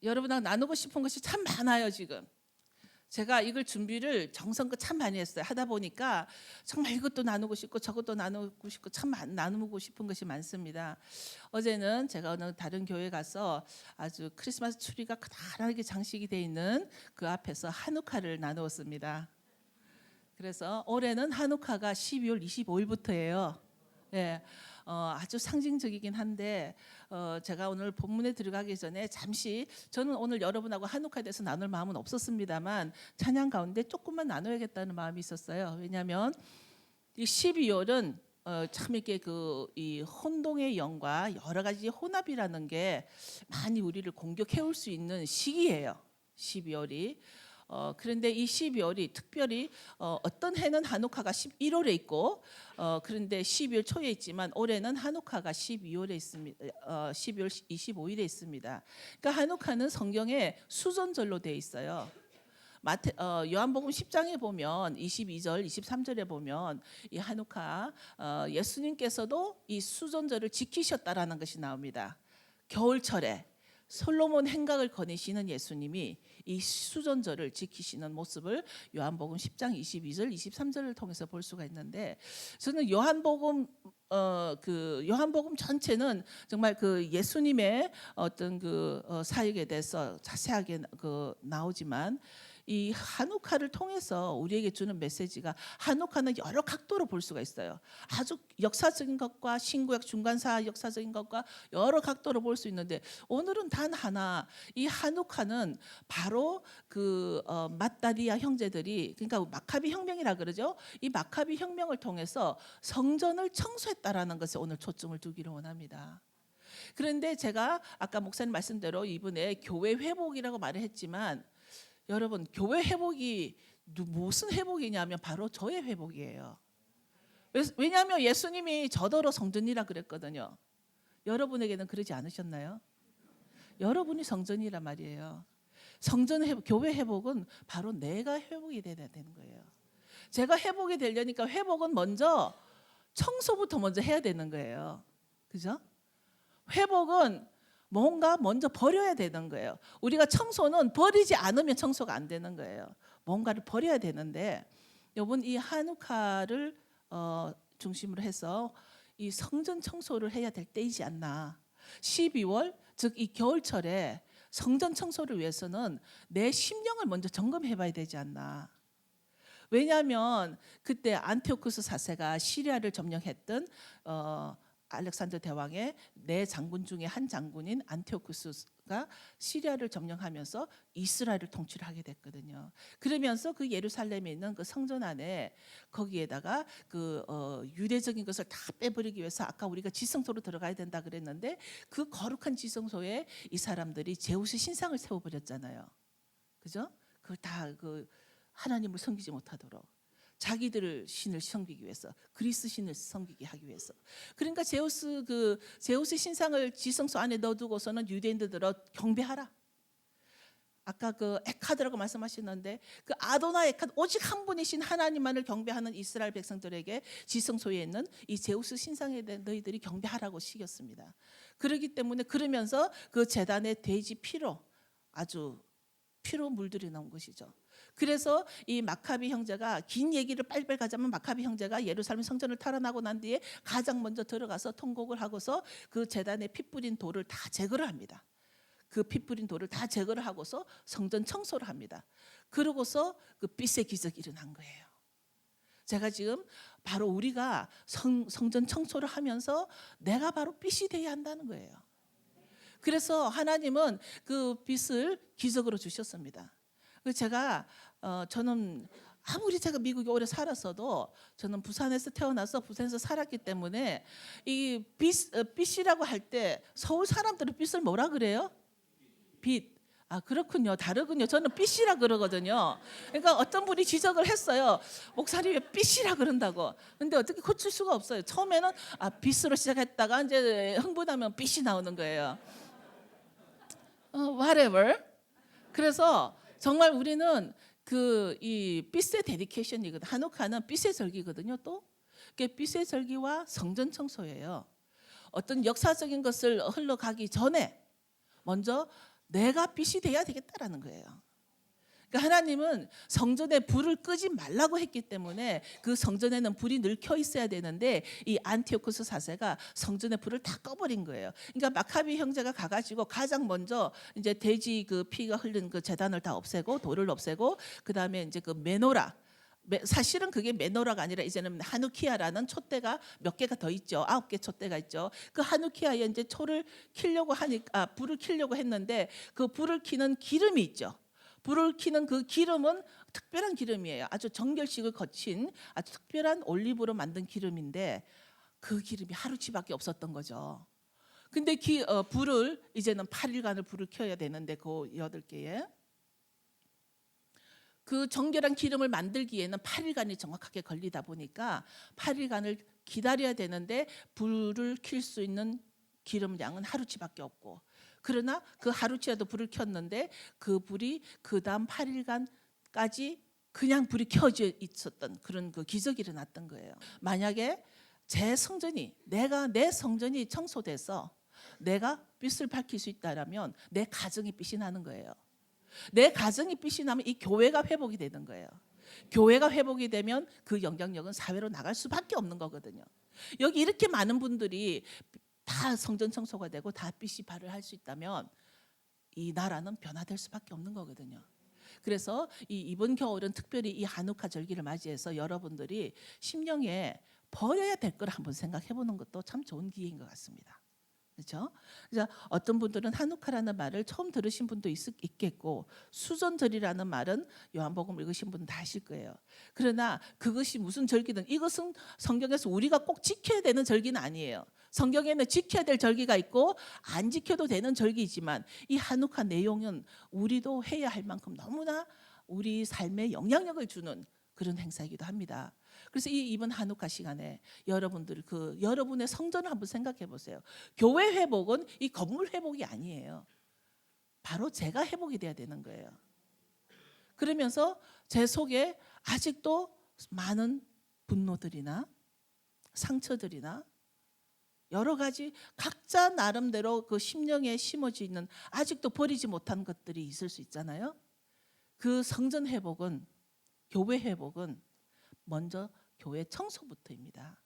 여러분하고 나누고 싶은 것이 참 많아요 지금. 제가 이걸 준비를 정성껏 참 많이 했어요. 하다 보니까 정말 이것도 나누고 싶고 저것도 나누고 싶고 참 나누고 싶은 것이 많습니다. 어제는 제가 어느 다른 교회 가서 아주 크리스마스 트리가 크다랗게 장식이 되어 있는 그 앞에서 한우카를 나누었습니다. 그래서 올해는 한우카가 12월 25일부터예요. 예, 아주 상징적이긴 한데 제가 오늘 본문에 들어가기 전에 잠시 저는 오늘 여러분하고 한우카에 대해서 나눌 마음은 없었습니다만 찬양 가운데 조금만 나눠야겠다는 마음이 있었어요. 왜냐하면 이 12월은 참 이렇게 이 혼동의 영과 여러 가지 혼합이라는 게 많이 우리를 공격해올 수 있는 시기예요. 12월이. 그런데 이 12월이 특별히 어떤 해는 한우카가 11월에 있고 그런데 12월 초에 있지만 올해는 한우카가 12월에 있습니다. 12월 25일에 있습니다. 그러니까 한우카는 성경에 수전절로 되어 있어요. 요한복음 10장에 보면 22절, 23절에 보면 이 한우카 예수님께서도 이 수전절을 지키셨다라는 것이 나옵니다. 겨울철에 솔로몬 행각을 거니시는 예수님이 이 수전절을 지키시는 모습을 요한복음 10장 22절, 23절을 통해서 볼 수가 있는데 저는 요한복음 요한복음 전체는 정말 그 예수님의 어떤 사역에 대해서 자세하게 나오지만 이 한우카를 통해서 우리에게 주는 메시지가 한우카는 여러 각도로 볼 수가 있어요. 아주 역사적인 것과 신구약 중간사 역사적인 것과 여러 각도로 볼 수 있는데 오늘은 단 하나 이 한우카는 바로 맏다리아 형제들이 그러니까 마카비 혁명이라 그러죠. 이 마카비 혁명을 통해서 성전을 청소했다라는 것에 오늘 초점을 두기를 원합니다. 그런데 제가 아까 목사님 말씀대로 이번에 교회 회복이라고 말을 했지만 여러분 교회 회복이 무슨 회복이냐면 바로 저의 회복이에요. 왜냐하면 예수님이 저더러 성전이라 그랬거든요. 여러분에게는 그러지 않으셨나요? 여러분이 성전이란 말이에요. 교회 회복은 바로 내가 회복이 돼야 되는 거예요. 제가 회복이 되려니까 회복은 먼저 청소부터 먼저 해야 되는 거예요. 그죠? 회복은 뭔가 먼저 버려야 되는 거예요. 우리가 청소는 버리지 않으면 청소가 안 되는 거예요. 뭔가를 버려야 되는데 여러분 이 한우카를 중심으로 해서 이 성전 청소를 해야 될 때이지 않나. 12월 즉 이 겨울철에 성전 청소를 위해서는 내 심령을 먼저 점검해 봐야 되지 않나. 왜냐하면 그때 안티오쿠스 4세가 시리아를 점령했던 알렉산더 대왕의 네 장군 중에 한 장군인 안티오쿠스가 시리아를 점령하면서 이스라엘을 통치를 하게 됐거든요. 그러면서 그 예루살렘에 있는 그 성전 안에 거기에다가 유대적인 것을 다 빼버리기 위해서 아까 우리가 지성소로 들어가야 된다 그랬는데 그 거룩한 지성소에 이 사람들이 제우스 신상을 세워버렸잖아요. 그죠? 그걸 다 하나님을 섬기지 못하도록. 자기들을 신을 섬기기 위해서 그리스 신을 섬기게 하기 위해서 그러니까 제우스 신상을 지성소 안에 넣어두고서는 유대인들들어 경배하라. 아까 에카드라고 말씀하셨는데 그 아도나 에카드 오직 한 분이신 하나님만을 경배하는 이스라엘 백성들에게 지성소에 있는 이 제우스 신상에 대해 너희들이 경배하라고 시켰습니다. 그렇기 때문에 그러면서 그 제단의 돼지 피로 물들여 나온 것이죠. 그래서 이 마카비 형제가 긴 얘기를 빨리빨리 가자면 마카비 형제가 예루살렘 성전을 탈환하고 난 뒤에 가장 먼저 들어가서 통곡을 하고서 그 제단에 피 뿌린 돌을 다 제거를 합니다. 그 피 뿌린 돌을 다 제거를 하고서 성전 청소를 합니다. 그러고서 그 빛의 기적이 일어난 거예요. 제가 지금 바로 우리가 성전 청소를 하면서 내가 바로 빛이 되어야 한다는 거예요. 그래서 하나님은 그 빛을 기적으로 주셨습니다. 저는 아무리 제가 미국에 오래 살았어도 저는 부산에서 태어나서 부산에서 살았기 때문에 이 빛이라고 할 때 서울 사람들은 빛을 뭐라 그래요? 빛. 그렇군요. 다르군요. 저는 빛이라 그러거든요. 그러니까 어떤 분이 지적을 했어요. 목사님 왜 빛이라 그런다고. 근데 어떻게 고칠 수가 없어요. 처음에는 빛으로 시작했다가 이제 흥분하면 빛이 나오는 거예요. whatever. 그래서 정말 우리는 이 빛의 데디케이션이거든. 한우카는 빛의 절기거든요. 또 빛의 절기와 성전 청소예요. 어떤 역사적인 것을 흘러가기 전에 먼저 내가 빛이 돼야 되겠다라는 거예요. 그러니까 하나님은 성전에 불을 끄지 말라고 했기 때문에 그 성전에는 불이 늘 켜 있어야 되는데 이 안티오쿠스 4세가 성전에 불을 다 꺼버린 거예요. 그러니까 마카비 형제가 가가지고 가장 먼저 이제 돼지 그 피가 흐른 그 제단을 다 없애고 돌을 없애고 그 다음에 이제 그 메노라, 사실은 그게 메노라가 아니라 이제는 하누키아라는 촛대가 몇 개가 더 있죠. 9개 촛대가 있죠. 그 하누키아에 이제 초를 켜려고 하니까 불을 켜려고 했는데 그 불을 켜는 기름이 있죠. 불을 켜는 그 기름은 특별한 기름이에요. 아주 정결식을 거친 아주 특별한 올리브로 만든 기름인데 그 기름이 하루치밖에 없었던 거죠. 근데 불을 이제는 8일간을 불을 켜야 되는데 그 8개에 그 정결한 기름을 만들기에는 8일간이 정확하게 걸리다 보니까 8일간을 기다려야 되는데 불을 켤 수 있는 기름 양은 하루치밖에 없고, 그러나 그 하루치라도 불을 켰는데 그 불이 그 다음 8일간까지 그냥 불이 켜져 있었던 그런 그 기적이 일어났던 거예요. 만약에 내 성전이 청소돼서 내가 빛을 밝힐 수 있다라면 내 가정이 빛이 나는 거예요. 내 가정이 빛이 나면 이 교회가 회복이 되는 거예요. 교회가 회복이 되면 그 영향력은 사회로 나갈 수밖에 없는 거거든요. 여기 이렇게 많은 분들이 다 성전 청소가 되고 다 빛이 발을 할 수 있다면 이 나라는 변화될 수밖에 없는 거거든요. 그래서 이번 겨울은 특별히 이 하누카 절기를 맞이해서 여러분들이 심령에 버려야 될 걸 한번 생각해 보는 것도 참 좋은 기회인 것 같습니다. 그렇죠? 그래서 어떤 분들은 하누카라는 말을 처음 들으신 분도 있겠고 수전절이라는 말은 요한복음 읽으신 분은 다 아실 거예요. 그러나 그것이 무슨 절기든 이것은 성경에서 우리가 꼭 지켜야 되는 절기는 아니에요. 성경에는 지켜야 될 절기가 있고 안 지켜도 되는 절기이지만 이 하누카 내용은 우리도 해야 할 만큼 너무나 우리 삶에 영향력을 주는 그런 행사이기도 합니다. 그래서 이번 하누카 시간에 여러분의 성전을 한번 생각해 보세요. 교회 회복은 이 건물 회복이 아니에요. 바로 제가 회복이 돼야 되는 거예요. 그러면서 제 속에 아직도 많은 분노들이나 상처들이나 여러 가지 각자 나름대로 그 심령에 심어져 있는 아직도 버리지 못한 것들이 있을 수 있잖아요. 그 성전 회복은, 교회 회복은 먼저 교회 청소부터입니다.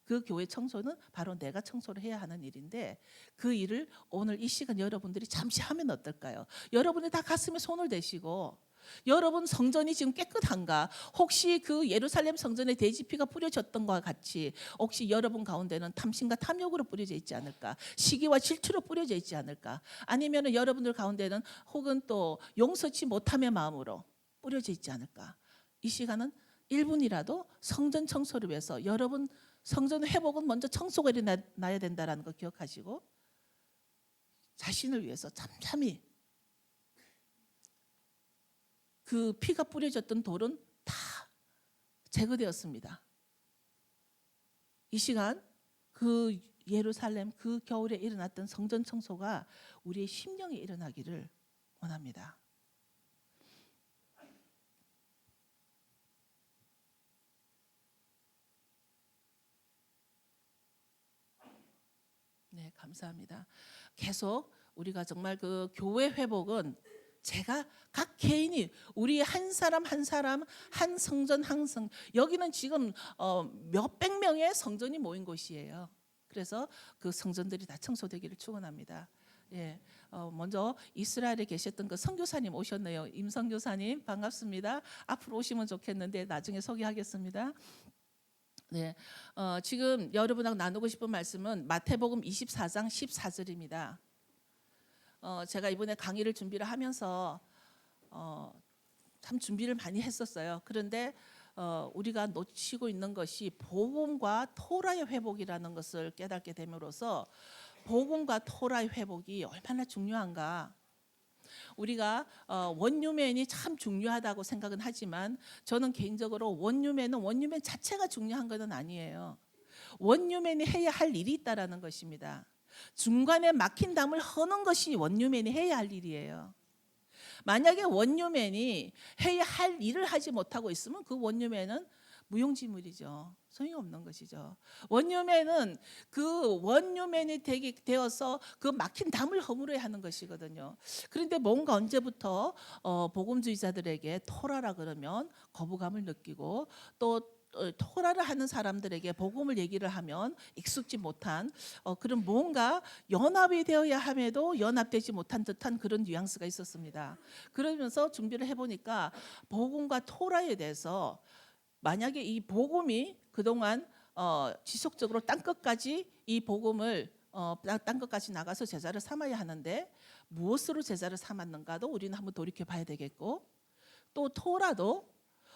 그 교회 청소는 바로 내가 청소를 해야 하는 일인데 그 일을 오늘 이 시간 여러분들이 잠시 하면 어떨까요? 여러분이 다 가슴에 손을 대시고 여러분 성전이 지금 깨끗한가? 혹시 그 예루살렘 성전에 돼지피가 뿌려졌던 것과 같이 혹시 여러분 가운데는 탐심과 탐욕으로 뿌려져 있지 않을까? 시기와 질투로 뿌려져 있지 않을까? 아니면 여러분들 가운데는 혹은 또 용서치 못함의 마음으로 뿌려져 있지 않을까? 이 시간은 1분이라도 성전 청소를 위해서 여러분 성전 회복은 먼저 청소가 일어나야 된다는 거 기억하시고 자신을 위해서 잠잠히 그 피가 뿌려졌던 돌은 다 제거되었습니다. 이 시간 그 예루살렘 그 겨울에 일어났던 성전 청소가 우리의 심령에 일어나기를 원합니다. 네, 감사합니다. 계속 우리가 정말 그 교회 회복은 제가 각 개인이 우리 한 사람 한 성전 한 성, 여기는 지금 몇백 명의 성전이 모인 곳이에요. 그래서 그 성전들이 다 청소되기를 축원합니다. 예, 먼저 이스라엘에 계셨던 그 선교사님 오셨네요. 임선교사님 반갑습니다. 앞으로 오시면 좋겠는데 나중에 소개하겠습니다. 네, 지금 여러분하고 나누고 싶은 말씀은 마태복음 24장 14절입니다. 제가 이번에 강의를 준비를 하면서 참 준비를 많이 했었어요. 그런데 우리가 놓치고 있는 것이 복음과 토라의 회복이라는 것을 깨닫게 됨으로써 복음과 토라의 회복이 얼마나 중요한가. 우리가 원유맨이 참 중요하다고 생각은 하지만 저는 개인적으로 원유맨 자체가 중요한 것은 아니에요. 원유맨이 해야 할 일이 있다라는 것입니다. 중간에 막힌 담을 허는 것이 원유맨이 해야 할 일이에요. 만약에 원유맨이 해야 할 일을 하지 못하고 있으면 그 원유맨은 무용지물이죠. 소용이 없는 것이죠. 원유맨은 그 원유맨이 되어서 그 막힌 담을 허물어야 하는 것이거든요. 그런데 뭔가 언제부터 복음주의자들에게 토라라 그러면 거부감을 느끼고 또 토라를 하는 사람들에게 복음을 얘기를 하면 익숙지 못한 그런 뭔가 연합이 되어야 함에도 연합되지 못한 듯한 그런 뉘앙스가 있었습니다. 그러면서 준비를 해보니까 복음과 토라에 대해서 만약에 이 복음이 그동안 지속적으로 땅끝까지 이 복음을 땅끝까지 나가서 제자를 삼아야 하는데 무엇으로 제자를 삼았는가도 우리는 한번 돌이켜 봐야 되겠고, 또 토라도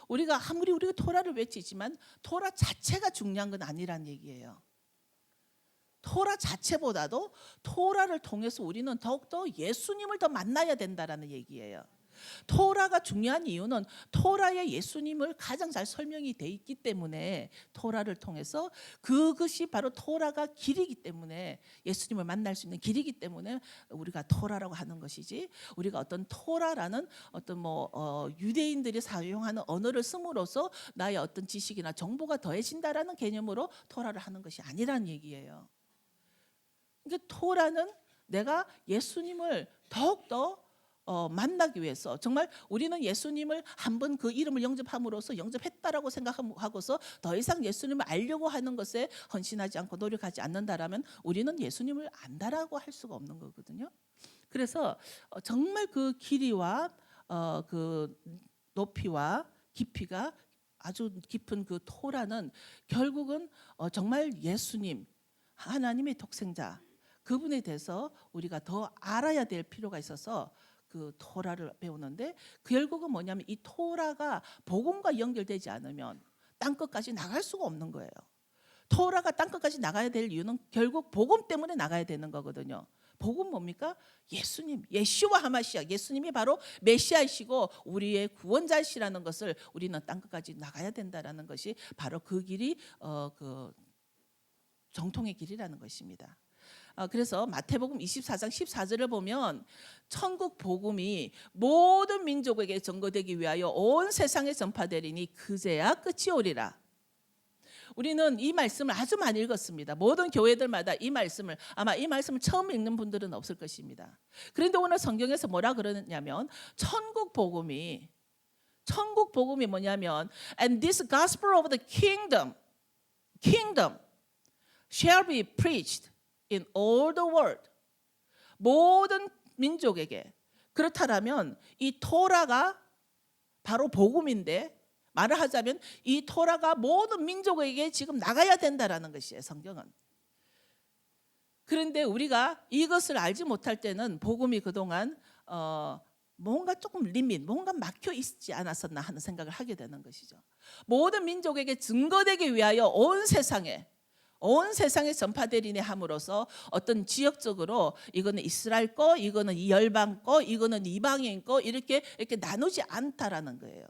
우리가 아무리 우리가 토라를 외치지만 토라 자체가 중요한 건 아니란 얘기예요. 토라 자체보다도 토라를 통해서 우리는 더욱더 예수님을 더 만나야 된다라는 얘기예요. 토라가 중요한 이유는 토라에 예수님을 가장 잘 설명이 돼 있기 때문에 토라를 통해서 그것이 바로 토라가 길이기 때문에 예수님을 만날 수 있는 길이기 때문에 우리가 토라라고 하는 것이지, 우리가 어떤 토라라는 어떤 유대인들이 사용하는 언어를 씀으로써 나의 어떤 지식이나 정보가 더해진다라는 개념으로 토라를 하는 것이 아니라는 얘기예요. 그러니까 토라는 내가 예수님을 더욱더 만나기 위해서, 정말 우리는 예수님을 한번 그 이름을 영접함으로써 영접했다라고 생각하고서 더 이상 예수님을 알려고 하는 것에 헌신하지 않고 노력하지 않는다라면 우리는 예수님을 안다라고 할 수가 없는 거거든요. 그래서 정말 그 길이와 그 높이와 깊이가 아주 깊은 그 토라는 결국은 정말 예수님, 하나님의 독생자, 그분에 대해서 우리가 더 알아야 될 필요가 있어서 그 토라를 배우는데, 결국은 뭐냐면 이 토라가 복음과 연결되지 않으면 땅끝까지 나갈 수가 없는 거예요. 토라가 땅끝까지 나가야 될 이유는 결국 복음 때문에 나가야 되는 거거든요. 복음 뭡니까? 예수님, 예슈와 하마시아, 예수님이 바로 메시아이시고 우리의 구원자이시라는 것을 우리는 땅끝까지 나가야 된다라는 것이 바로 그 길이 그 정통의 길이라는 것입니다. 그래서 마태복음 24장 14절을 보면 천국 복음이 모든 민족에게 전거되기 위하여 온 세상에 전파되리니 그제야 끝이 오리라. 우리는 이 말씀을 아주 많이 읽었습니다. 모든 교회들마다 이 말씀을, 아마 이 말씀을 처음 읽는 분들은 없을 것입니다. 그런데 오늘 성경에서 뭐라 그러냐면 천국 복음이 뭐냐면 and this gospel of the kingdom shall be preached in all the world. 모든 민족에게. 그렇다면 이 토라가 바로 복음인데, 말을 하자면 이 토라가 모든 민족에게 지금 나가야 된다라는 것이에요, 성경은. 그런데 우리가 이것을 알지 못할 때는 복음이 그동안 뭔가 조금 뭔가 막혀 있지 않았었나 하는 생각을 하게 되는 것이죠. 모든 민족에게 증거되기 위하여 온 세상에 전파되리니 함으로써 어떤 지역적으로 이거는 이스라엘 거, 이거는 이 열방 거, 이거는 이방인 거 이렇게 나누지 않다라는 거예요.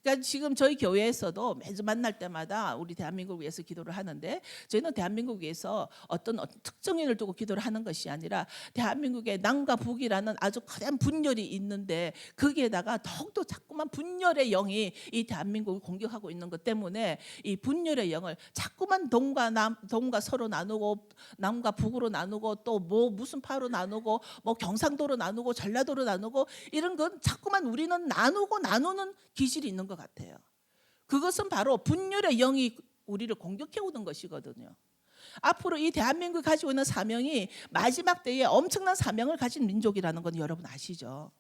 그러니까 지금 저희 교회에서도 매주 만날 때마다 우리 대한민국을 위해서 기도를 하는데, 저희는 대한민국을 위해서 어떤 특정인을 두고 기도를 하는 것이 아니라 대한민국의 남과 북이라는 아주 거대한 분열이 있는데 거기에다가 더욱더 자꾸만 분열의 영이 이 대한민국을 공격하고 있는 것 때문에 이 분열의 영을 자꾸만 동과 서로 나누고 남과 북으로 나누고 또 무슨 파로 나누고 경상도로 나누고 전라도로 나누고 이런 건 자꾸만 우리는 나누는 기질이 있는 것 같아요. 그것은 바로 분열의 영이 우리를 공격해 오는 것이거든요. 앞으로 이 대한민국이 가지고 있는 사명이 마지막 때에 엄청난 사명을 가진 민족이라는 건 여러분 아시죠?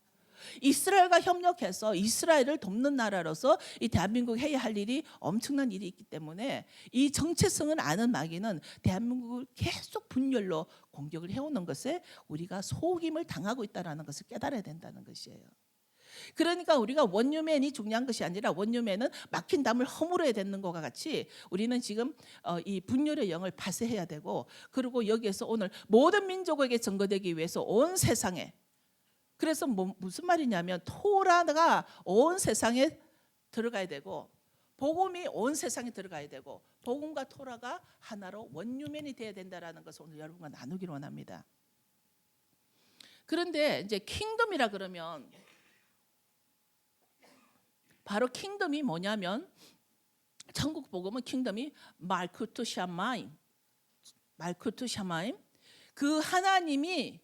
이스라엘과 협력해서 이스라엘을 돕는 나라로서 이 대한민국이 해야 할 일이 엄청난 일이 있기 때문에 이 정체성을 아는 마귀는 대한민국을 계속 분열로 공격을 해오는 것에 우리가 속임을 당하고 있다는 것을 깨달아야 된다는 것이에요. 그러니까 우리가 원유맨이 중요한 것이 아니라 원유맨은 막힌 담을 허물어야 되는 것과 같이 우리는 지금 이 분열의 영을 파쇄해야 되고, 그리고 여기에서 오늘 모든 민족에게 증거되기 위해서 온 세상에, 그래서 무슨 말이냐면 토라가 온 세상에 들어가야 되고 복음이 온 세상에 들어가야 되고 복음과 토라가 하나로 원유맨이 되어야 된다라는 것을 오늘 여러분과 나누기를 원합니다. 그런데 이제 킹덤이라 그러면 바로 킹덤이 뭐냐면 천국 복음은 킹덤이 말쿠트 샤마임, 말쿠트 샤마임, 그 하나님이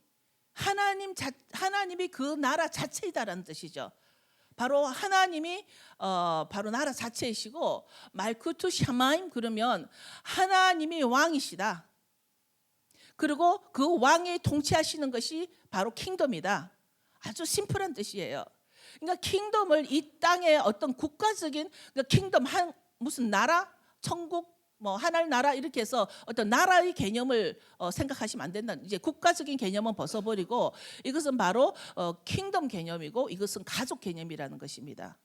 그 나라 자체이다라는 뜻이죠. 바로 하나님이 바로 나라 자체이시고, 말쿠트 샤마임 그러면 하나님이 왕이시다. 그리고 그 왕이 통치하시는 것이 바로 킹덤이다. 아주 심플한 뜻이에요. 그러니까 킹덤을 이 땅의 어떤 국가적인, 그러니까 킹덤 무슨 나라, 천국, 뭐 하나의 나라 이렇게 해서 어떤 나라의 개념을 생각하시면 안 된다. 이제 국가적인 개념은 벗어버리고 이것은 바로 킹덤 개념이고 이것은 가족 개념이라는 것입니다.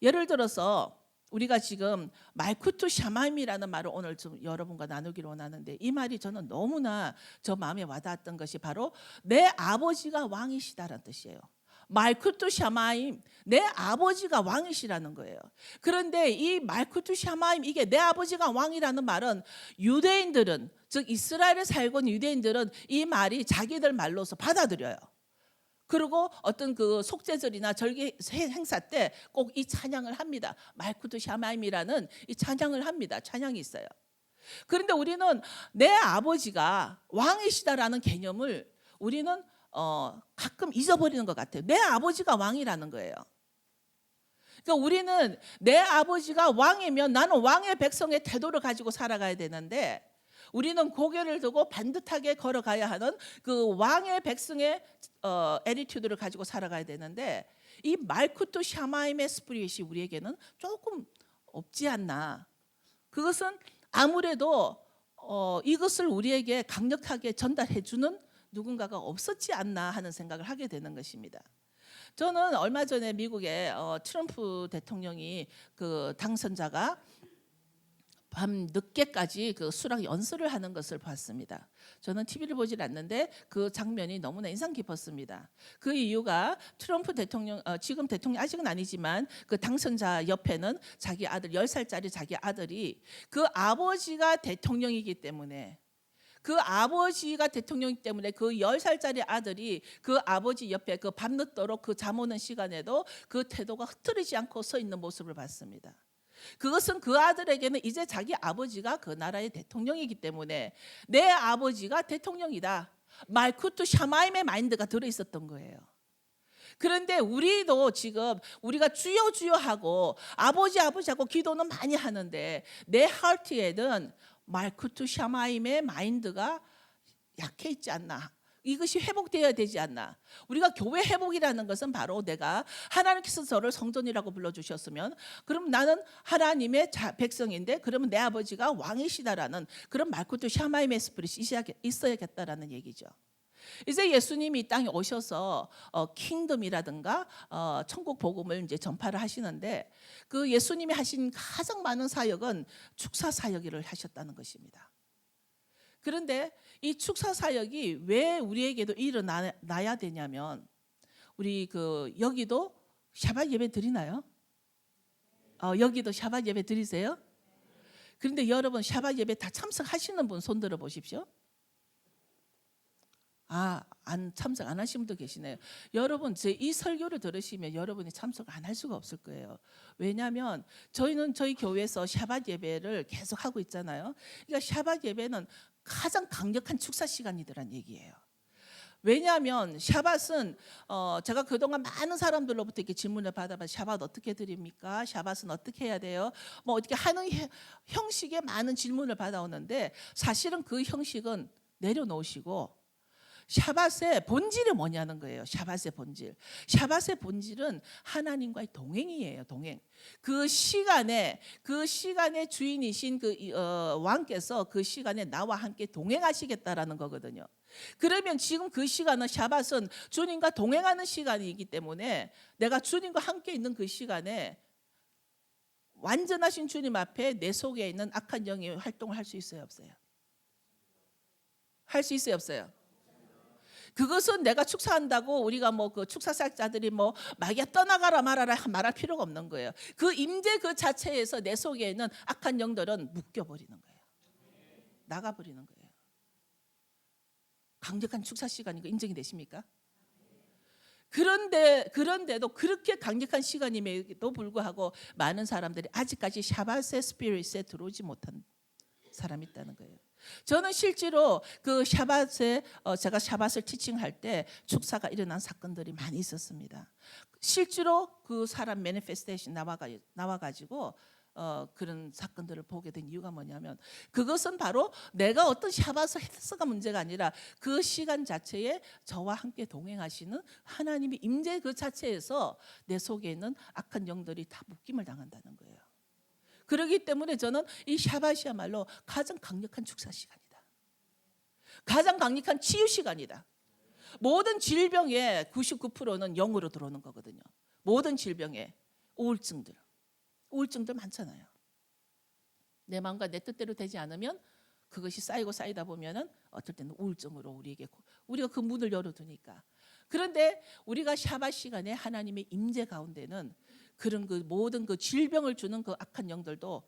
예를 들어서 우리가 지금 말쿠트 샤마임이라는 말을 오늘 좀 여러분과 나누기를 원하는데, 이 말이 저는 너무나 저 마음에 와닿았던 것이 바로 내 아버지가 왕이시다라는 뜻이에요. 말쿠트 샤마임, 내 아버지가 왕이시라는 거예요. 그런데 이 말쿠트 샤마임, 이게 내 아버지가 왕이라는 말은 유대인들은, 즉 이스라엘에 살고 있는 유대인들은 이 말이 자기들 말로서 받아들여요. 그리고 어떤 그 속죄절이나 절기 행사 때 꼭 이 찬양을 합니다. 말쿠트 샤마임이라는 이 찬양을 합니다. 찬양이 있어요. 그런데 우리는 내 아버지가 왕이시다라는 개념을 우리는 가끔 잊어버리는 것 같아요. 내 아버지가 왕이라는 거예요. 그러니까 우리는 내 아버지가 왕이면 나는 왕의 백성의 태도를 가지고 살아가야 되는데, 우리는 고개를 두고 반듯하게 걸어가야 하는 그 왕의 백성의 애티튜드를 가지고 살아가야 되는데, 이 말쿠트 샤마임의 스피릿이 우리에게는 조금 없지 않나. 그것은 아무래도 이것을 우리에게 강력하게 전달해 주는 누군가가 없었지 않나 하는 생각을 하게 되는 것입니다. 저는 얼마 전에 미국의 트럼프 대통령이 그 당선자가 밤 늦게까지 그 수락 연설을 하는 것을 봤습니다. 저는 TV를 보질 않는데 그 장면이 너무나 인상 깊었습니다. 그 이유가 트럼프 대통령, 지금 대통령 아직은 아니지만 그 당선자 옆에는 자기 아들, 10살짜리 자기 아들이, 그 아버지가 대통령이기 때문에, 그 아버지가 대통령이기 때문에 그 10살짜리 아들이 그 아버지 옆에 그 밤늦도록 그 잠 오는 시간에도 그 태도가 흐트리지 않고 서 있는 모습을 봤습니다. 그것은 그 아들에게는 이제 자기 아버지가 그 나라의 대통령이기 때문에 내 아버지가 대통령이다, 말쿠트 샤마임의 마인드가 들어있었던 거예요. 그런데 우리도 지금 우리가 주여 주여 하고 아버지 아버지 하고 기도는 많이 하는데 내 하트에는 말쿠트 샤마임의 마인드가 약해 있지 않나. 이것이 회복되어야 되지 않나. 우리가 교회 회복이라는 것은 바로 내가 하나님께서 저를 성전이라고 불러주셨으면, 그럼 나는 하나님의 백성인데 그러면 내 아버지가 왕이시다라는 그런 말쿠트 샤마임의 스피릿이 있어야겠다라는 얘기죠. 이제 예수님이 이 땅에 오셔서 킹덤이라든가 천국 복음을 이제 전파를 하시는데, 그 예수님이 하신 가장 많은 사역은 축사 사역을 하셨다는 것입니다. 그런데 이 축사 사역이 왜 우리에게도 일어나야 되냐면, 우리 그 여기도 샤bat 예배 드리나요? 여기도 샤bat 예배 드리세요? 그런데 여러분 샤bat 예배 다 참석하시는 분 손 들어 보십시오. 참석 안 하신 분도 계시네요. 여러분 제 이 설교를 들으시면 여러분이 참석 안 할 수가 없을 거예요. 왜냐하면 저희는 저희 교회에서 샤bat 예배를 계속 하고 있잖아요. 그러니까 샤bat 예배는 가장 강력한 축사 시간이더란 얘기예요. 왜냐하면 샤밧은 제가 그동안 많은 사람들로부터 이렇게 질문을 받아봐서 샤밧 어떻게 드립니까? 샤밧은 어떻게 해야 돼요? 뭐 어떻게 하는 형식의 많은 질문을 받아오는데, 사실은 그 형식은 내려놓으시고 샤밧의 본질이 뭐냐는 거예요. 샤밧의 본질. 샤밧의 본질은 하나님과의 동행이에요. 동행. 그 시간에 주인이신 그 왕께서 그 시간에 나와 함께 동행하시겠다라는 거거든요. 그러면 지금 그 시간은 샤밧은 주님과 동행하는 시간이기 때문에 내가 주님과 함께 있는 그 시간에 완전하신 주님 앞에 내 속에 있는 악한 영이 활동을 할 수 있어요, 없어요? 할 수 있어요, 없어요? 그것은 내가 축사한다고 우리가 뭐 그 축사사역자들이 뭐 마귀야 떠나가라 말아라 말할 필요가 없는 거예요. 그 임재 그 자체에서 내 속에 있는 악한 영들은 묶여버리는 거예요. 나가버리는 거예요. 강력한 축사 시간이고 인정이 되십니까? 그런데도 그렇게 강력한 시간임에도 불구하고 많은 사람들이 아직까지 샤밧의 스피릿에 들어오지 못한 사람이 있다는 거예요. 저는 실제로 그 샤밧에 제가 샤밧을 티칭할 때 축사가 일어난 사건들이 많이 있었습니다. 실제로 그 사람 매니페스테이션 나와가지고 그런 사건들을 보게 된 이유가 뭐냐면 그것은 바로 내가 어떤 샤밧을 했어가 문제가 아니라 그 시간 자체에 저와 함께 동행하시는 하나님의 임재 그 자체에서 내 속에 있는 악한 영들이 다 묶임을 당한다는 거예요. 그렇기 때문에 저는 이 샤밧이야말로 가장 강력한 축사 시간이다. 가장 강력한 치유 시간이다. 모든 질병의 99%는 영으로 들어오는 거거든요. 모든 질병의 우울증들 많잖아요. 내 마음과 내 뜻대로 되지 않으면 그것이 쌓이고 쌓이다 보면은 어떨 때는 우울증으로 우리가 그 문을 열어두니까. 그런데 우리가 샤밧 시간에 하나님의 임재 가운데는 그런 그 모든 그 질병을 주는 그 악한 영들도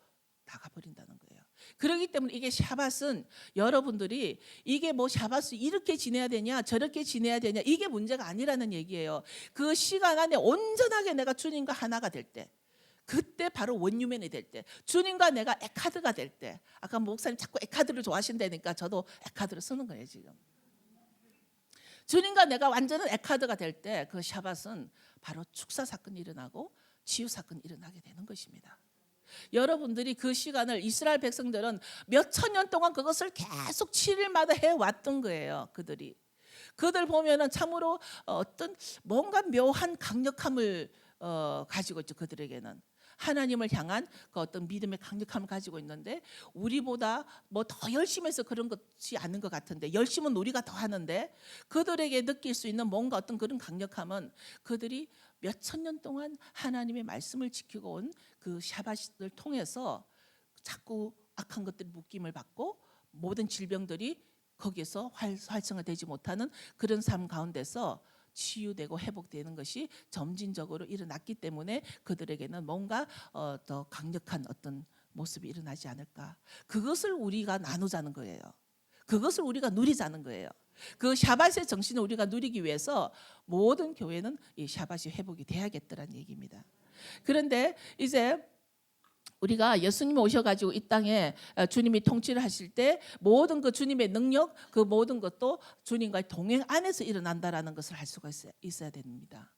나가버린다는 거예요. 그렇기 때문에 이게 샤밧은 여러분들이 이게 뭐 샤밧을 이렇게 지내야 되냐 저렇게 지내야 되냐 이게 문제가 아니라는 얘기예요. 그 시간 안에 온전하게 내가 주님과 하나가 될 때, 그때 바로 원유맨이 될 때, 주님과 내가 에카드가 될 때. 아까 목사님 자꾸 에카드를 좋아하신다니까 저도 에카드를 쓰는 거예요 지금. 주님과 내가 완전한 에카드가 될 때 그 샤밧은 바로 축사 사건이 일어나고 치유 사건이 일어나게 되는 것입니다. 여러분들이 그 시간을 이스라엘 백성들은 몇 천 년 동안 그것을 계속 7일마다 해왔던 거예요. 그들 보면은 참으로 어떤 뭔가 묘한 강력함을 가지고 있죠. 그들에게는 하나님을 향한 그 어떤 믿음의 강력함을 가지고 있는데 우리보다 뭐 더 열심히 해서 그런 것이 아닌 것 같은데, 열심은 우리가 더 하는데 그들에게 느낄 수 있는 뭔가 어떤 그런 강력함은 그들이 몇 천 년 동안 하나님의 말씀을 지키고 온 그 샤밧을 통해서 자꾸 악한 것들이 묶임을 받고 모든 질병들이 거기에서 활성화되지 못하는 그런 삶 가운데서 치유되고 회복되는 것이 점진적으로 일어났기 때문에 그들에게는 뭔가 더 강력한 어떤 모습이 일어나지 않을까. 그것을 우리가 나누자는 거예요. 그것을 우리가 누리자는 거예요. 그 샤밧의 정신을 우리가 누리기 위해서 모든 교회는 이 샤밧이 회복이 돼야겠다는 얘기입니다. 그런데 이제 우리가 예수님이 오셔가지고 이 땅에 주님이 통치를 하실 때 모든 그 주님의 능력, 그 모든 것도 주님과의 동행 안에서 일어난다라는 것을 알 수가 있어야 됩니다.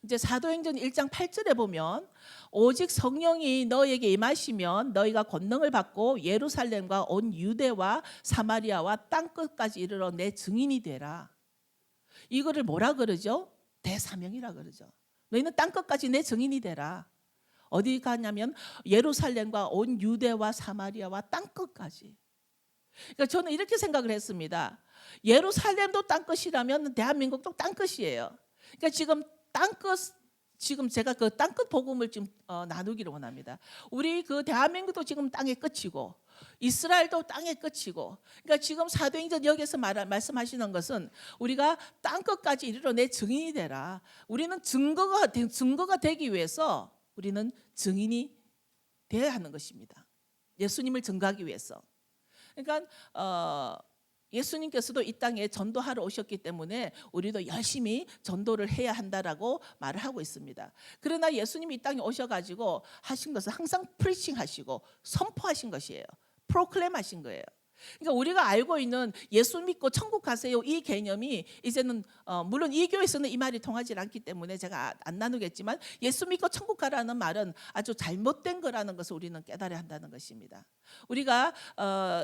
이제 사도행전 1장 8절에 보면 오직 성령이 너에게 임하시면 너희가 권능을 받고 예루살렘과 온 유대와 사마리아와 땅끝까지 이르러 내 증인이 되라. 이거를 뭐라 그러죠? 대사명이라 그러죠. 너희는 땅끝까지 내 증인이 되라. 어디 가냐면 예루살렘과 온 유대와 사마리아와 땅끝까지. 그러니까 저는 이렇게 생각을 했습니다. 예루살렘도 땅끝이라면 대한민국도 땅끝이에요. 그러니까 지금 제가 그 땅끝 복음을 지금 나누기를 원합니다. 우리 그 대한민국도 지금 땅의 끝이고 이스라엘도 땅의 끝이고, 그러니까 지금 사도행전 여기서 말씀하시는 것은 우리가 땅끝까지 이르러 내 증인이 되라. 우리는 증거가 되기 위해서 우리는 증인이 되어야 하는 것입니다. 예수님을 증거하기 위해서. 그러니까 예수님께서도 이 땅에 전도하러 오셨기 때문에 우리도 열심히 전도를 해야 한다라고 말을 하고 있습니다. 그러나 예수님이 이 땅에 오셔가지고 하신 것은 항상 프리칭 하시고 선포하신 것이에요. 프로클레임 하신 거예요. 그러니까 우리가 알고 있는 예수 믿고 천국 가세요 이 개념이 이제는 물론 이 교회에서는 이 말이 통하지 않기 때문에 제가 안 나누겠지만 예수 믿고 천국 가라는 말은 아주 잘못된 거라는 것을 우리는 깨달아야 한다는 것입니다. 우리가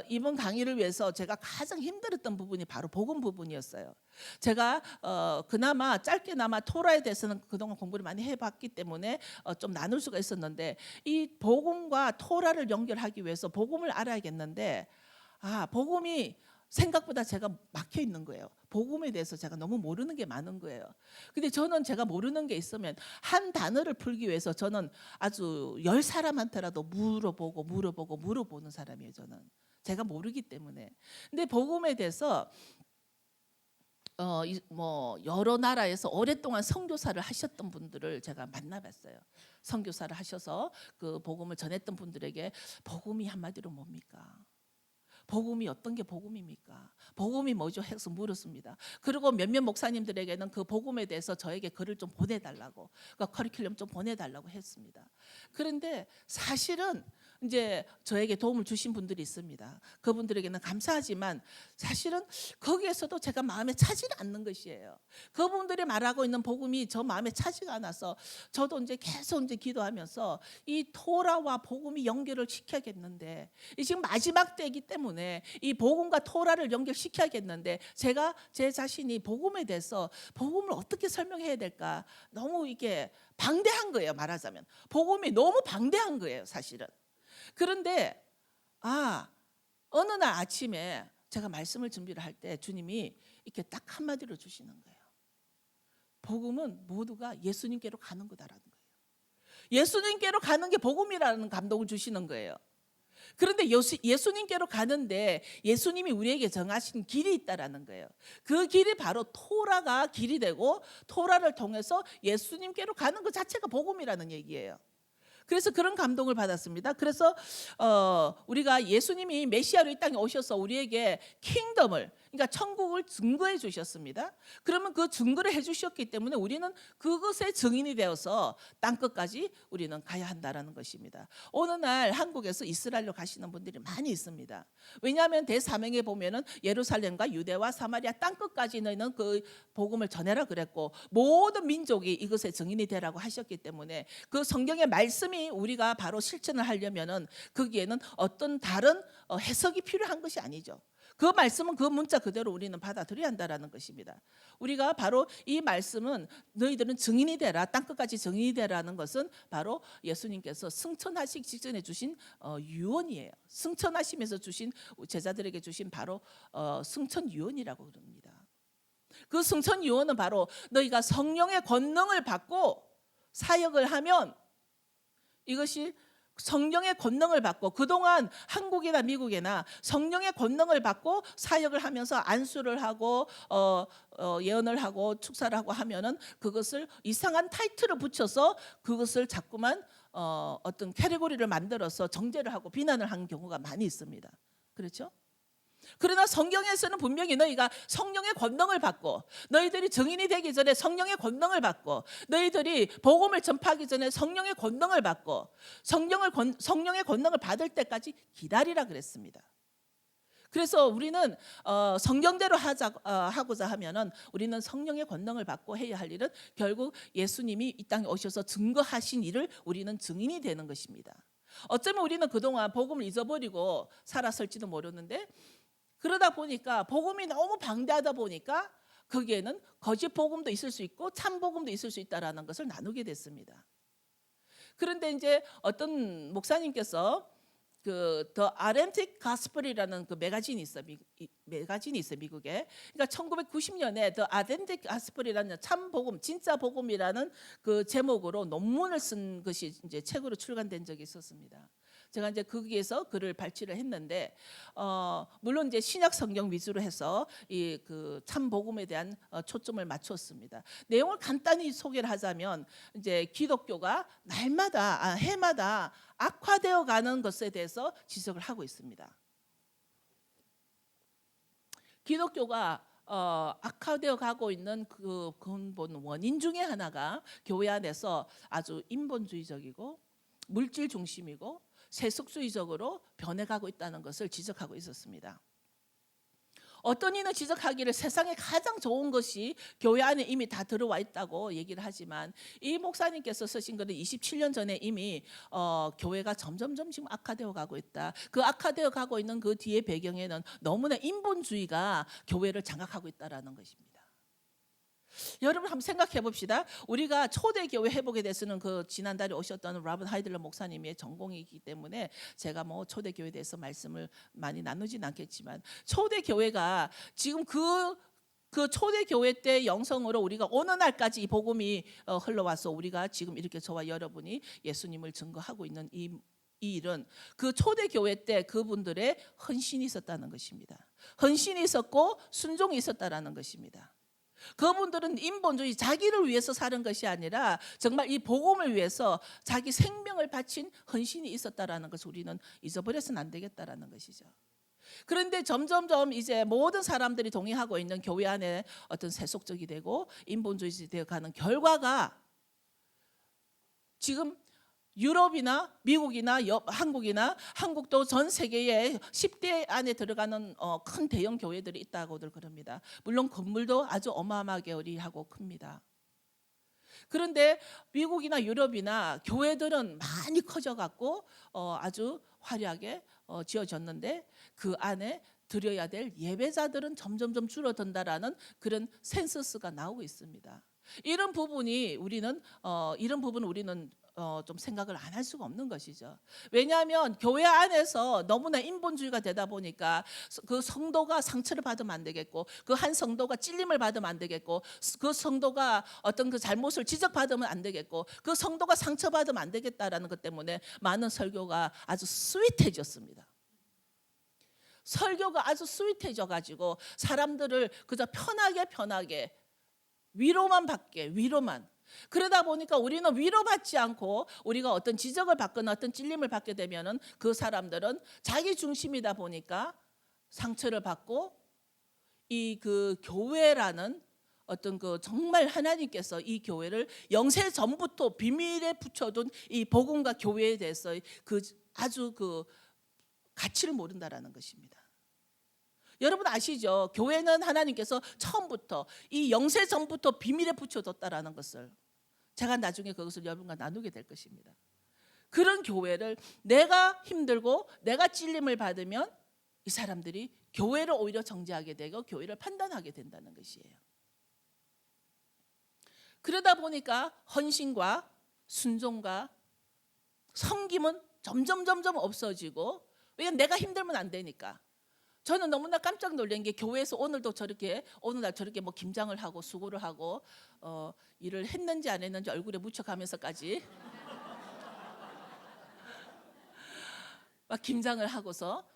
이번 강의를 위해서 제가 가장 힘들었던 부분이 바로 복음 부분이었어요. 제가 그나마 짧게나마 토라에 대해서는 그동안 공부를 많이 해봤기 때문에 좀 나눌 수가 있었는데 이 복음과 토라를 연결하기 위해서 복음을 알아야겠는데 복음이 생각보다 제가 막혀 있는 거예요. 복음에 대해서 제가 너무 모르는 게 많은 거예요. 근데 저는 제가 모르는 게 있으면 한 단어를 풀기 위해서 저는 아주 10사람한테라도 물어보는 사람이에요. 저는 제가 모르기 때문에. 근데 복음에 대해서 여러 나라에서 오랫동안 선교사를 하셨던 분들을 제가 만나봤어요. 선교사를 하셔서 그 복음을 전했던 분들에게 복음이 한마디로 뭡니까? 복음이 어떤 게 복음입니까? 복음이 뭐죠? 해서 물었습니다. 그리고 몇몇 목사님들에게는 그 복음에 대해서 저에게 글을 좀 보내달라고, 그러니까 커리큘럼 좀 보내달라고 했습니다. 그런데 사실은 이제 저에게 도움을 주신 분들이 있습니다. 그분들에게는 감사하지만 사실은 거기에서도 제가 마음에 차지 않는 것이에요. 그분들이 말하고 있는 복음이 저 마음에 차지가 않아서 저도 이제 계속 이제 기도하면서 이 토라와 복음이 연결을 시켜야겠는데, 이 지금 마지막 때이기 때문에 이 복음과 토라를 연결시켜야겠는데, 제가 제 자신이 복음에 대해서 복음을 어떻게 설명해야 될까 너무 이게 방대한 거예요. 말하자면 복음이 너무 방대한 거예요, 사실은. 그런데 어느 날 아침에 제가 말씀을 준비를 할 때 주님이 이렇게 딱 한마디로 주시는 거예요. 복음은 모두가 예수님께로 가는 거다라는 거예요. 예수님께로 가는 게 복음이라는 감동을 주시는 거예요. 그런데 예수님께로 가는데 예수님이 우리에게 정하신 길이 있다라는 거예요. 그 길이 바로 토라가 길이 되고, 토라를 통해서 예수님께로 가는 것 자체가 복음이라는 얘기예요. 그래서 그런 감동을 받았습니다. 그래서 우리가 예수님이 메시아로 이 땅에 오셔서 우리에게 킹덤을, 그러니까 천국을 증거해 주셨습니다. 그러면 그 증거를 해 주셨기 때문에 우리는 그것의 증인이 되어서 땅끝까지 우리는 가야 한다라는 것입니다. 오늘날 한국에서 이스라엘로 가시는 분들이 많이 있습니다. 왜냐하면 대사명에 보면은 예루살렘과 유대와 사마리아 땅끝까지 너희는 그 복음을 전해라 그랬고, 모든 민족이 이것의 증인이 되라고 하셨기 때문에 그 성경의 말씀이 우리가 바로 실천을 하려면은 거기에는 어떤 다른 해석이 필요한 것이 아니죠. 그 말씀은 그 문자 그대로 우리는 받아들여야 한다라는 것입니다. 우리가 바로 이 말씀은 너희들은 증인이 되라, 땅끝까지 증인이 되라는 것은 바로 예수님께서 승천하시기 직전에 주신 유언이에요. 승천하시면서 주신, 제자들에게 주신 바로 승천 유언이라고 그럽니다. 그 승천 유언은 바로 너희가 성령의 권능을 받고 사역을 하면, 이것이 성령의 권능을 받고, 그동안 한국이나 미국이나 성령의 권능을 받고 사역을 하면서 안수를 하고 예언을 하고 축사를 하고 하면은 그것을 이상한 타이틀을 붙여서 그것을 자꾸만 어떤 캐리고리를 만들어서 정죄를 하고 비난을 한 경우가 많이 있습니다. 그렇죠? 그러나 성경에서는 분명히 너희가 성령의 권능을 받고, 너희들이 증인이 되기 전에 성령의 권능을 받고, 너희들이 복음을 전파하기 전에 성령의 권능을 받고, 성령의 권능을 받을 때까지 기다리라 그랬습니다. 그래서 우리는 성경대로 하고자 하면은 우리는 성령의 권능을 받고 해야 할 일은 결국 예수님이 이 땅에 오셔서 증거하신 일을 우리는 증인이 되는 것입니다. 어쩌면 우리는 그동안 복음을 잊어버리고 살았을지도 모르는데, 그러다 보니까 복음이 너무 방대하다 보니까 거기에는 거짓 복음도 있을 수 있고 참 복음도 있을 수 있다라는 것을 나누게 됐습니다. 그런데 이제 어떤 목사님께서 그 The Authentic Gospel이라는 그 매거진이 있어, 미국에. 그러니까 1990년에 The Authentic Gospel이라는 참 복음, 진짜 복음이라는 그 제목으로 논문을 쓴 것이 이제 책으로 출간된 적이 있었습니다. 제가 이제 거기에서 글을 발췌를 했는데, 물론 이제 신약 성경 위주로 해서 이 그 참 복음에 대한 초점을 맞췄습니다. 내용을 간단히 소개를 하자면, 이제 기독교가 날마다 해마다 악화되어 가는 것에 대해서 지적을 하고 있습니다. 기독교가 악화되어 가고 있는 그 근본 원인 중에 하나가 교회 안에서 아주 인본주의적이고 물질 중심이고 세속주의적으로 변해가고 있다는 것을 지적하고 있었습니다. 어떤 이는 지적하기를 세상에 가장 좋은 것이 교회 안에 이미 다 들어와 있다고 얘기를 하지만, 이 목사님께서 쓰신 글은 27년 전에 이미 교회가 점점점 지금 악화되어 가고 있다. 그 악화되어 가고 있는 그 뒤에 배경에는 너무나 인본주의가 교회를 장악하고 있다라는 것입니다. 여러분 한번 생각해 봅시다. 우리가 초대교회 회복에 대해서는 그 지난달에 오셨던 로버트 하이들러 목사님의 전공이기 때문에 제가 뭐 초대교회에 대해서 말씀을 많이 나누진 않겠지만, 초대교회가 지금 그 초대교회 때 영성으로 우리가 어느 날까지 이 복음이 흘러와서 우리가 지금 이렇게 저와 여러분이 예수님을 증거하고 있는 이 일은 그 초대교회 때 그분들의 헌신이 있었다는 것입니다. 헌신이 있었고 순종이 있었다라는 것입니다. 그분들은 인본주의, 자기를 위해서 사는 것이 아니라 정말 이 복음을 위해서 자기 생명을 바친 헌신이 있었다라는 것을 우리는 잊어버려서는 안 되겠다라는 것이죠. 그런데 점점점 이제 모든 사람들이 동의하고 있는 교회 안에 어떤 세속적이 되고 인본주의 되어 가는 결과가 지금 유럽이나 미국이나 한국이나 한국도 전 세계에 10대 안에 들어가는 큰 대형 교회들이 있다고들 그럽니다. 물론 건물도 아주 어마어마하게 어리하고 큽니다. 그런데 미국이나 유럽이나 교회들은 많이 커져갖고 아주 화려하게 지어졌는데 그 안에 드려야 될 예배자들은 점점점 줄어든다라는 그런 센서스가 나오고 있습니다. 이런 부분은 우리는 좀 생각을 안 할 수가 없는 것이죠. 왜냐하면 교회 안에서 너무나 인본주의가 되다 보니까 그 성도가 상처를 받으면 안 되겠고, 그 한 성도가 찔림을 받으면 안 되겠고, 그 성도가 어떤 그 잘못을 지적받으면 안 되겠고, 그 성도가 상처받으면 안 되겠다라는 것 때문에 많은 설교가 아주 스윗해졌습니다. 설교가 아주 스윗해져 가지고 사람들을 그저 편하게 위로만 받게, 위로만. 그러다 보니까 우리는 위로받지 않고 우리가 어떤 지적을 받거나 어떤 찔림을 받게 되면은 그 사람들은 자기 중심이다 보니까 상처를 받고, 이 그 교회라는 어떤 그 정말 하나님께서 이 교회를 영세 전부터 비밀에 붙여둔 이 복음과 교회에 대해서 그 아주 그 가치를 모른다라는 것입니다. 여러분 아시죠? 교회는 하나님께서 처음부터 이 영세 전부터 비밀에 붙여뒀다라는 것을 제가 나중에 그것을 여러분과 나누게 될 것입니다. 그런 교회를 내가 힘들고 내가 찔림을 받으면 이 사람들이 교회를 오히려 정죄하게 되고 교회를 판단하게 된다는 것이에요. 그러다 보니까 헌신과 순종과 섬김은 점점 없어지고, 왜냐하면 내가 힘들면 안 되니까. 저는 너무나 깜짝 놀란 게 교회에서 오늘날 저렇게 뭐 김장을 하고 수고를 하고 일을 했는지 안 했는지 얼굴에 묻혀가면서까지 막 김장을 하고서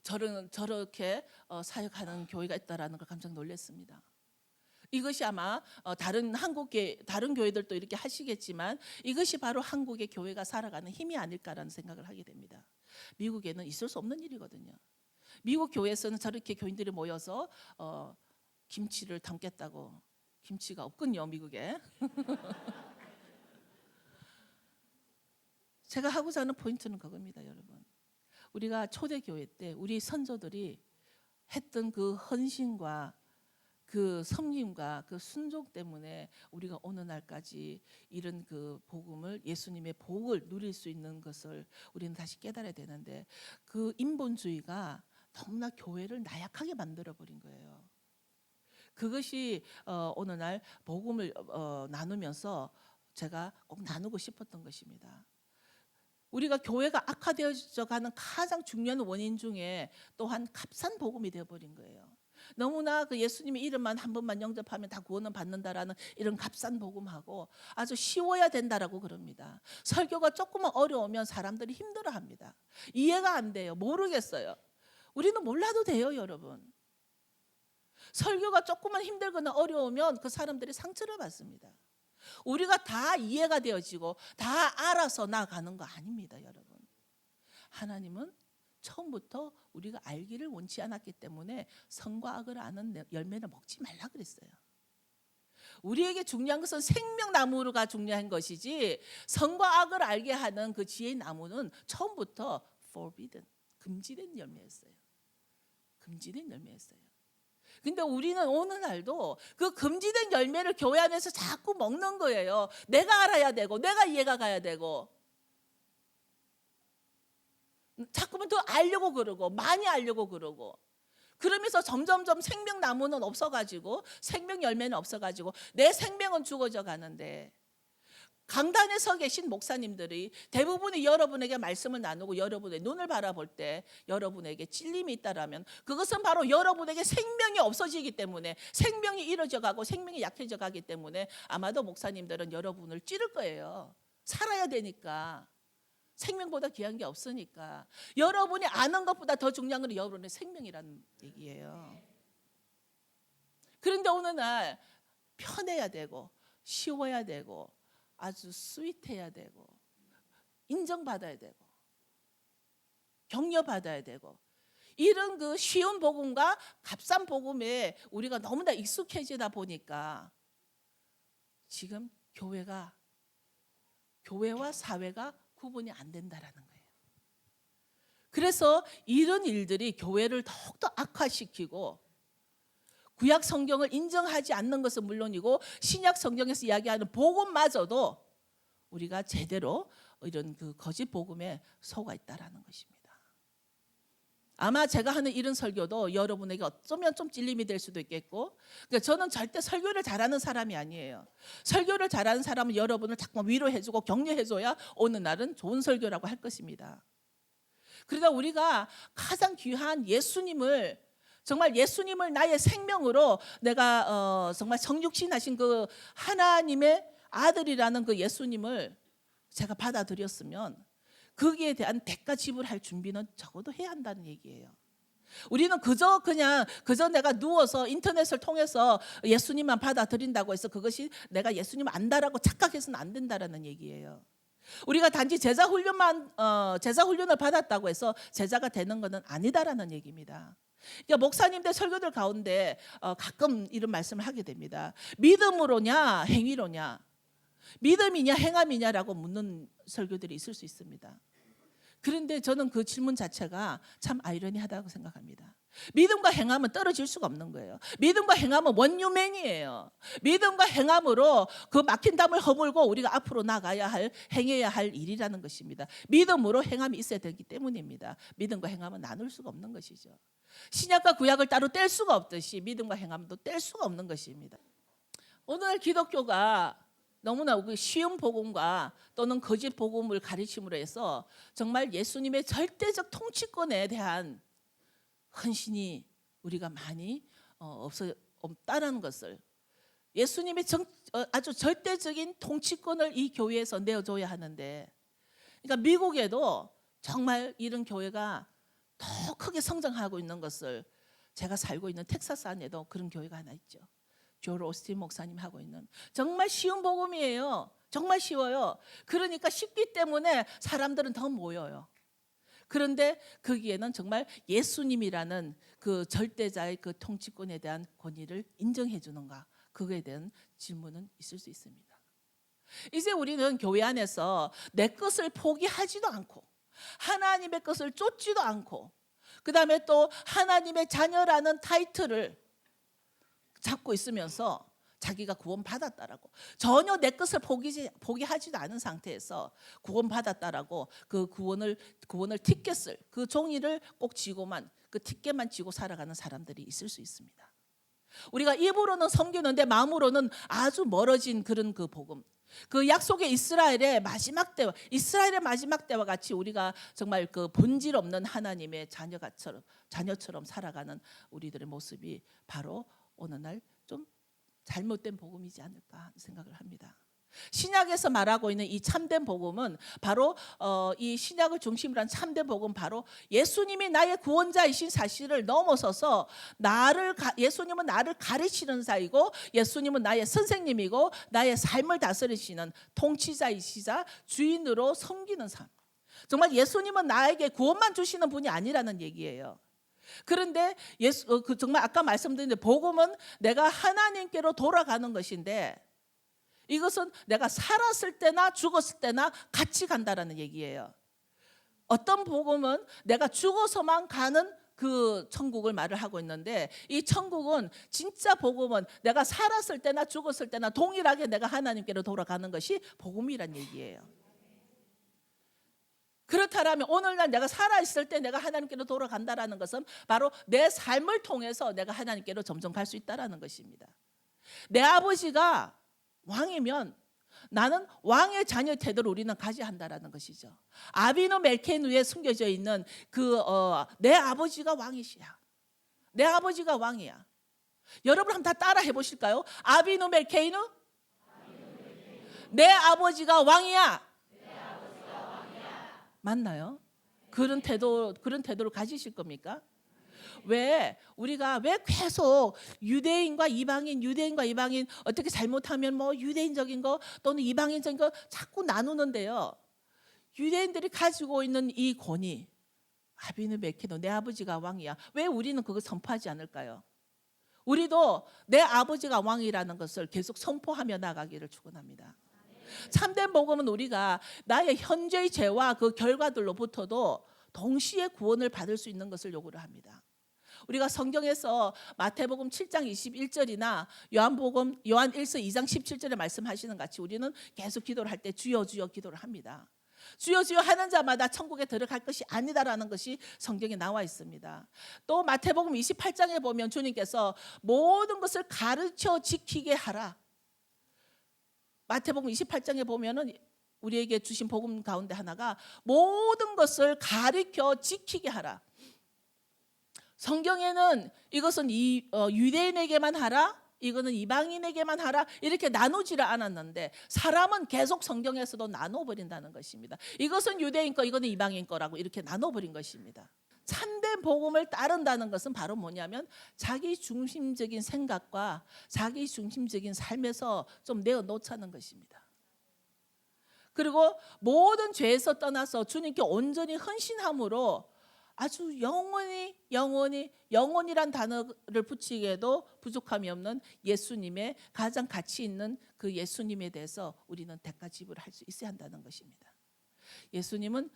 저렇게 사역하는 교회가 있다라는 걸 깜짝 놀랐습니다. 이것이 아마 다른 교회들도 이렇게 하시겠지만 이것이 바로 한국의 교회가 살아가는 힘이 아닐까라는 생각을 하게 됩니다. 미국에는 있을 수 없는 일이거든요. 미국 교회에서는 저렇게 교인들이 모여서 김치를 담겠다고. 김치가 없군요, 미국에. 제가 하고자 하는 포인트는 그겁니다, 여러분. 우리가 초대교회 때 우리 선조들이 했던 그 헌신과 그 섬김과 그 순종 때문에 우리가 어느 날까지 이런 그 복음을, 예수님의 복을 누릴 수 있는 것을 우리는 다시 깨달아야 되는데, 그 인본주의가 너무나 교회를 나약하게 만들어버린 거예요. 그것이 어느 날 복음을 나누면서 제가 꼭 나누고 싶었던 것입니다. 우리가 교회가 악화되어져 가는 가장 중요한 원인 중에 또한 값싼 복음이 되어버린 거예요. 너무나 그 예수님의 이름만 한 번만 영접하면 다 구원을 받는다라는 이런 값싼 복음하고 아주 쉬워야 된다라고 그럽니다. 설교가 조금만 어려우면 사람들이 힘들어합니다. 이해가 안 돼요. 모르겠어요. 우리는 몰라도 돼요, 여러분. 설교가 조금만 힘들거나 어려우면 그 사람들이 상처를 받습니다. 우리가 다 이해가 되어지고 다 알아서 나가는 거 아닙니다, 여러분. 하나님은 처음부터 우리가 알기를 원치 않았기 때문에 선과 악을 아는 열매를 먹지 말라 그랬어요. 우리에게 중요한 것은 생명나무가 중요한 것이지, 선과 악을 알게 하는 그 지혜의 나무는 처음부터 forbidden, 금지된 열매였어요. 금지된 열매였어요. 근데 우리는 오늘날도 그 금지된 열매를 교회 안에서 자꾸 먹는 거예요. 내가 알아야 되고 내가 이해가 가야 되고, 자꾸만 더 알려고 그러고 많이 알려고 그러고, 그러면서 점점점 생명나무는 없어가지고 생명 열매는 없어가지고 내 생명은 죽어져 가는데, 강단에 서 계신 목사님들이 대부분이 여러분에게 말씀을 나누고 여러분의 눈을 바라볼 때 여러분에게 찔림이 있다라면 그것은 바로 여러분에게 생명이 없어지기 때문에, 생명이 잃어져 가고 생명이 약해져 가기 때문에 아마도 목사님들은 여러분을 찌를 거예요. 살아야 되니까. 생명보다 귀한 게 없으니까. 여러분이 아는 것보다 더 중요한 건 여러분의 생명이라는 얘기예요. 그런데 어느 날 편해야 되고 쉬워야 되고 아주 스윗해야 되고 인정받아야 되고 격려받아야 되고, 이런 그 쉬운 복음과 값싼 복음에 우리가 너무나 익숙해지다 보니까 지금 교회와 사회가 구분이 안 된다라는 거예요. 그래서 이런 일들이 교회를 더욱더 악화시키고 구약 성경을 인정하지 않는 것은 물론이고 신약 성경에서 이야기하는 복음마저도 우리가 제대로 이런 그 거짓 복음에 속아 있다라는 것입니다. 아마 제가 하는 이런 설교도 여러분에게 어쩌면 좀 찔림이 될 수도 있겠고, 그러니까 저는 절대 설교를 잘하는 사람이 아니에요. 설교를 잘하는 사람은 여러분을 자꾸 위로해주고 격려해줘야 어느 날은 좋은 설교라고 할 것입니다. 그러다 우리가 가장 귀한 예수님을, 정말 예수님을 나의 생명으로 내가 정말 성육신하신 그 하나님의 아들이라는 그 예수님을 제가 받아들였으면 거기에 대한 대가 지불할 준비는 적어도 해야 한다는 얘기예요. 우리는 그저 내가 누워서 인터넷을 통해서 예수님만 받아들인다고 해서 그것이 내가 예수님 안다라고 착각해서는 안 된다라는 얘기예요. 우리가 단지 제자 훈련을 받았다고 해서 제자가 되는 것은 아니다라는 얘기입니다. 그러니까 목사님들 설교들 가운데 가끔 이런 말씀을 하게 됩니다. 믿음으로냐 행위로냐, 믿음이냐 행함이냐라고 묻는 설교들이 있을 수 있습니다. 그런데 저는 그 질문 자체가 참 아이러니하다고 생각합니다. 믿음과 행함은 떨어질 수가 없는 거예요. 믿음과 행함은 원유맨이에요. 믿음과 행함으로 그 막힌 담을 허물고 우리가 앞으로 나가야 할, 행해야 할 일이라는 것입니다. 믿음으로 행함이 있어야 되기 때문입니다. 믿음과 행함은 나눌 수가 없는 것이죠. 신약과 구약을 따로 뗄 수가 없듯이 믿음과 행함도 뗄 수가 없는 것입니다. 오늘 기독교가 너무나 쉬운 복음과 또는 거짓 복음을 가르침으로 해서 정말 예수님의 절대적 통치권에 대한 헌신이 우리가 많이 없다는 것을, 예수님의 아주 절대적인 통치권을 이 교회에서 내어줘야 하는데, 그러니까 미국에도 정말 이런 교회가 더 크게 성장하고 있는 것을, 제가 살고 있는 텍사스 안에도 그런 교회가 하나 있죠. 조엘 오스틴 목사님 하고 있는 정말 쉬운 복음이에요. 정말 쉬워요. 그러니까 쉽기 때문에 사람들은 더 모여요. 그런데 거기에는 정말 예수님이라는 그 절대자의 그 통치권에 대한 권위를 인정해 주는가, 그거에 대한 질문은 있을 수 있습니다. 이제 우리는 교회 안에서 내 것을 포기하지도 않고 하나님의 것을 쫓지도 않고, 그 다음에 또 하나님의 자녀라는 타이틀을 잡고 있으면서 자기가 구원받았다라고, 전혀 내 것을 포기하지도 않은 상태에서 구원받았다라고 그 구원을 티켓을, 그 종이를 꼭 쥐고만, 그 티켓만 쥐고 살아가는 사람들이 있을 수 있습니다. 우리가 입으로는 섬기는데 마음으로는 아주 멀어진 그런 그 복음, 그 약속의 이스라엘의 마지막 때와 같이 우리가 정말 그 본질 없는 하나님의 자녀처럼 살아가는 우리들의 모습이 바로 어느 날 좀 잘못된 복음이지 않을까 생각을 합니다. 신약에서 말하고 있는 이 참된 복음은 바로 이 신약을 중심으로 한 참된 복음, 바로 예수님이 나의 구원자이신 사실을 넘어서서 예수님은 나를 가르치는 자이고, 예수님은 나의 선생님이고 나의 삶을 다스리시는 통치자이시자 주인으로 섬기는 삶. 정말 예수님은 나에게 구원만 주시는 분이 아니라는 얘기예요. 그런데 정말 아까 말씀드린 복음은 내가 하나님께로 돌아가는 것인데, 이것은 내가 살았을 때나 죽었을 때나 같이 간다라는 얘기예요. 어떤 복음은 내가 죽어서만 가는 그 천국을 말을 하고 있는데, 이 천국은 진짜 복음은 내가 살았을 때나 죽었을 때나 동일하게 내가 하나님께로 돌아가는 것이 복음이란 얘기예요. 그렇다면 오늘날 내가 살아있을 때 내가 하나님께로 돌아간다라는 것은 바로 내 삶을 통해서 내가 하나님께로 점점 갈 수 있다라는 것입니다. 내 아버지가 왕이면 나는 왕의 자녀 태도를 우리는 가져야 한다라는 것이죠. 아비노 멜케누에 숨겨져 있는 내 아버지가 왕이시야. 내 아버지가 왕이야. 여러분 한번 다 따라 해보실까요? 아비노 멜케누, 내 아버지가 왕이야. 맞나요? 그런 태도를 가지실 겁니까? 우리가 왜 계속 유대인과 이방인 어떻게 잘못하면 뭐 유대인적인 거 또는 이방인적인 거 자꾸 나누는데요. 유대인들이 가지고 있는 이 권위, 아비누 메케노, 내 아버지가 왕이야. 왜 우리는 그걸 선포하지 않을까요? 우리도 내 아버지가 왕이라는 것을 계속 선포하며 나가기를 축원합니다. 참된 복음은 우리가 나의 현재의 죄와 그 결과들로부터도 동시에 구원을 받을 수 있는 것을 요구를 합니다. 우리가 성경에서 마태복음 7장 21절이나 요한 1서 2장 17절에 말씀하시는 같이 우리는 계속 기도를 할 때 주여 주여 기도를 합니다. 주여 주여 하는 자마다 천국에 들어갈 것이 아니다라는 것이 성경에 나와 있습니다. 또 마태복음 28장에 보면 주님께서 모든 것을 가르쳐 지키게 하라. 마태복음 28장에 보면은 우리에게 주신 복음 가운데 하나가 모든 것을 가르쳐 지키게 하라. 성경에는 이것은 유대인에게만 하라, 이거는 이방인에게만 하라 이렇게 나누지를 않았는데 사람은 계속 성경에서도 나눠버린다는 것입니다. 이것은 유대인 거, 이거는 이방인 거라고 이렇게 나눠버린 것입니다. 참된 복음을 따른다는 것은 바로 뭐냐면 자기 중심적인 생각과 자기 중심적인 삶에서 좀 내어놓자는 것입니다. 그리고 모든 죄에서 떠나서 주님께 온전히 헌신함으로 아주 영원이란 단어를 붙이기에도 부족함이 없는 예수님의 가장 가치 있는 그 예수님에 대해서 우리는 대가 지불할 수 있어야 한다는 것입니다. 예수님의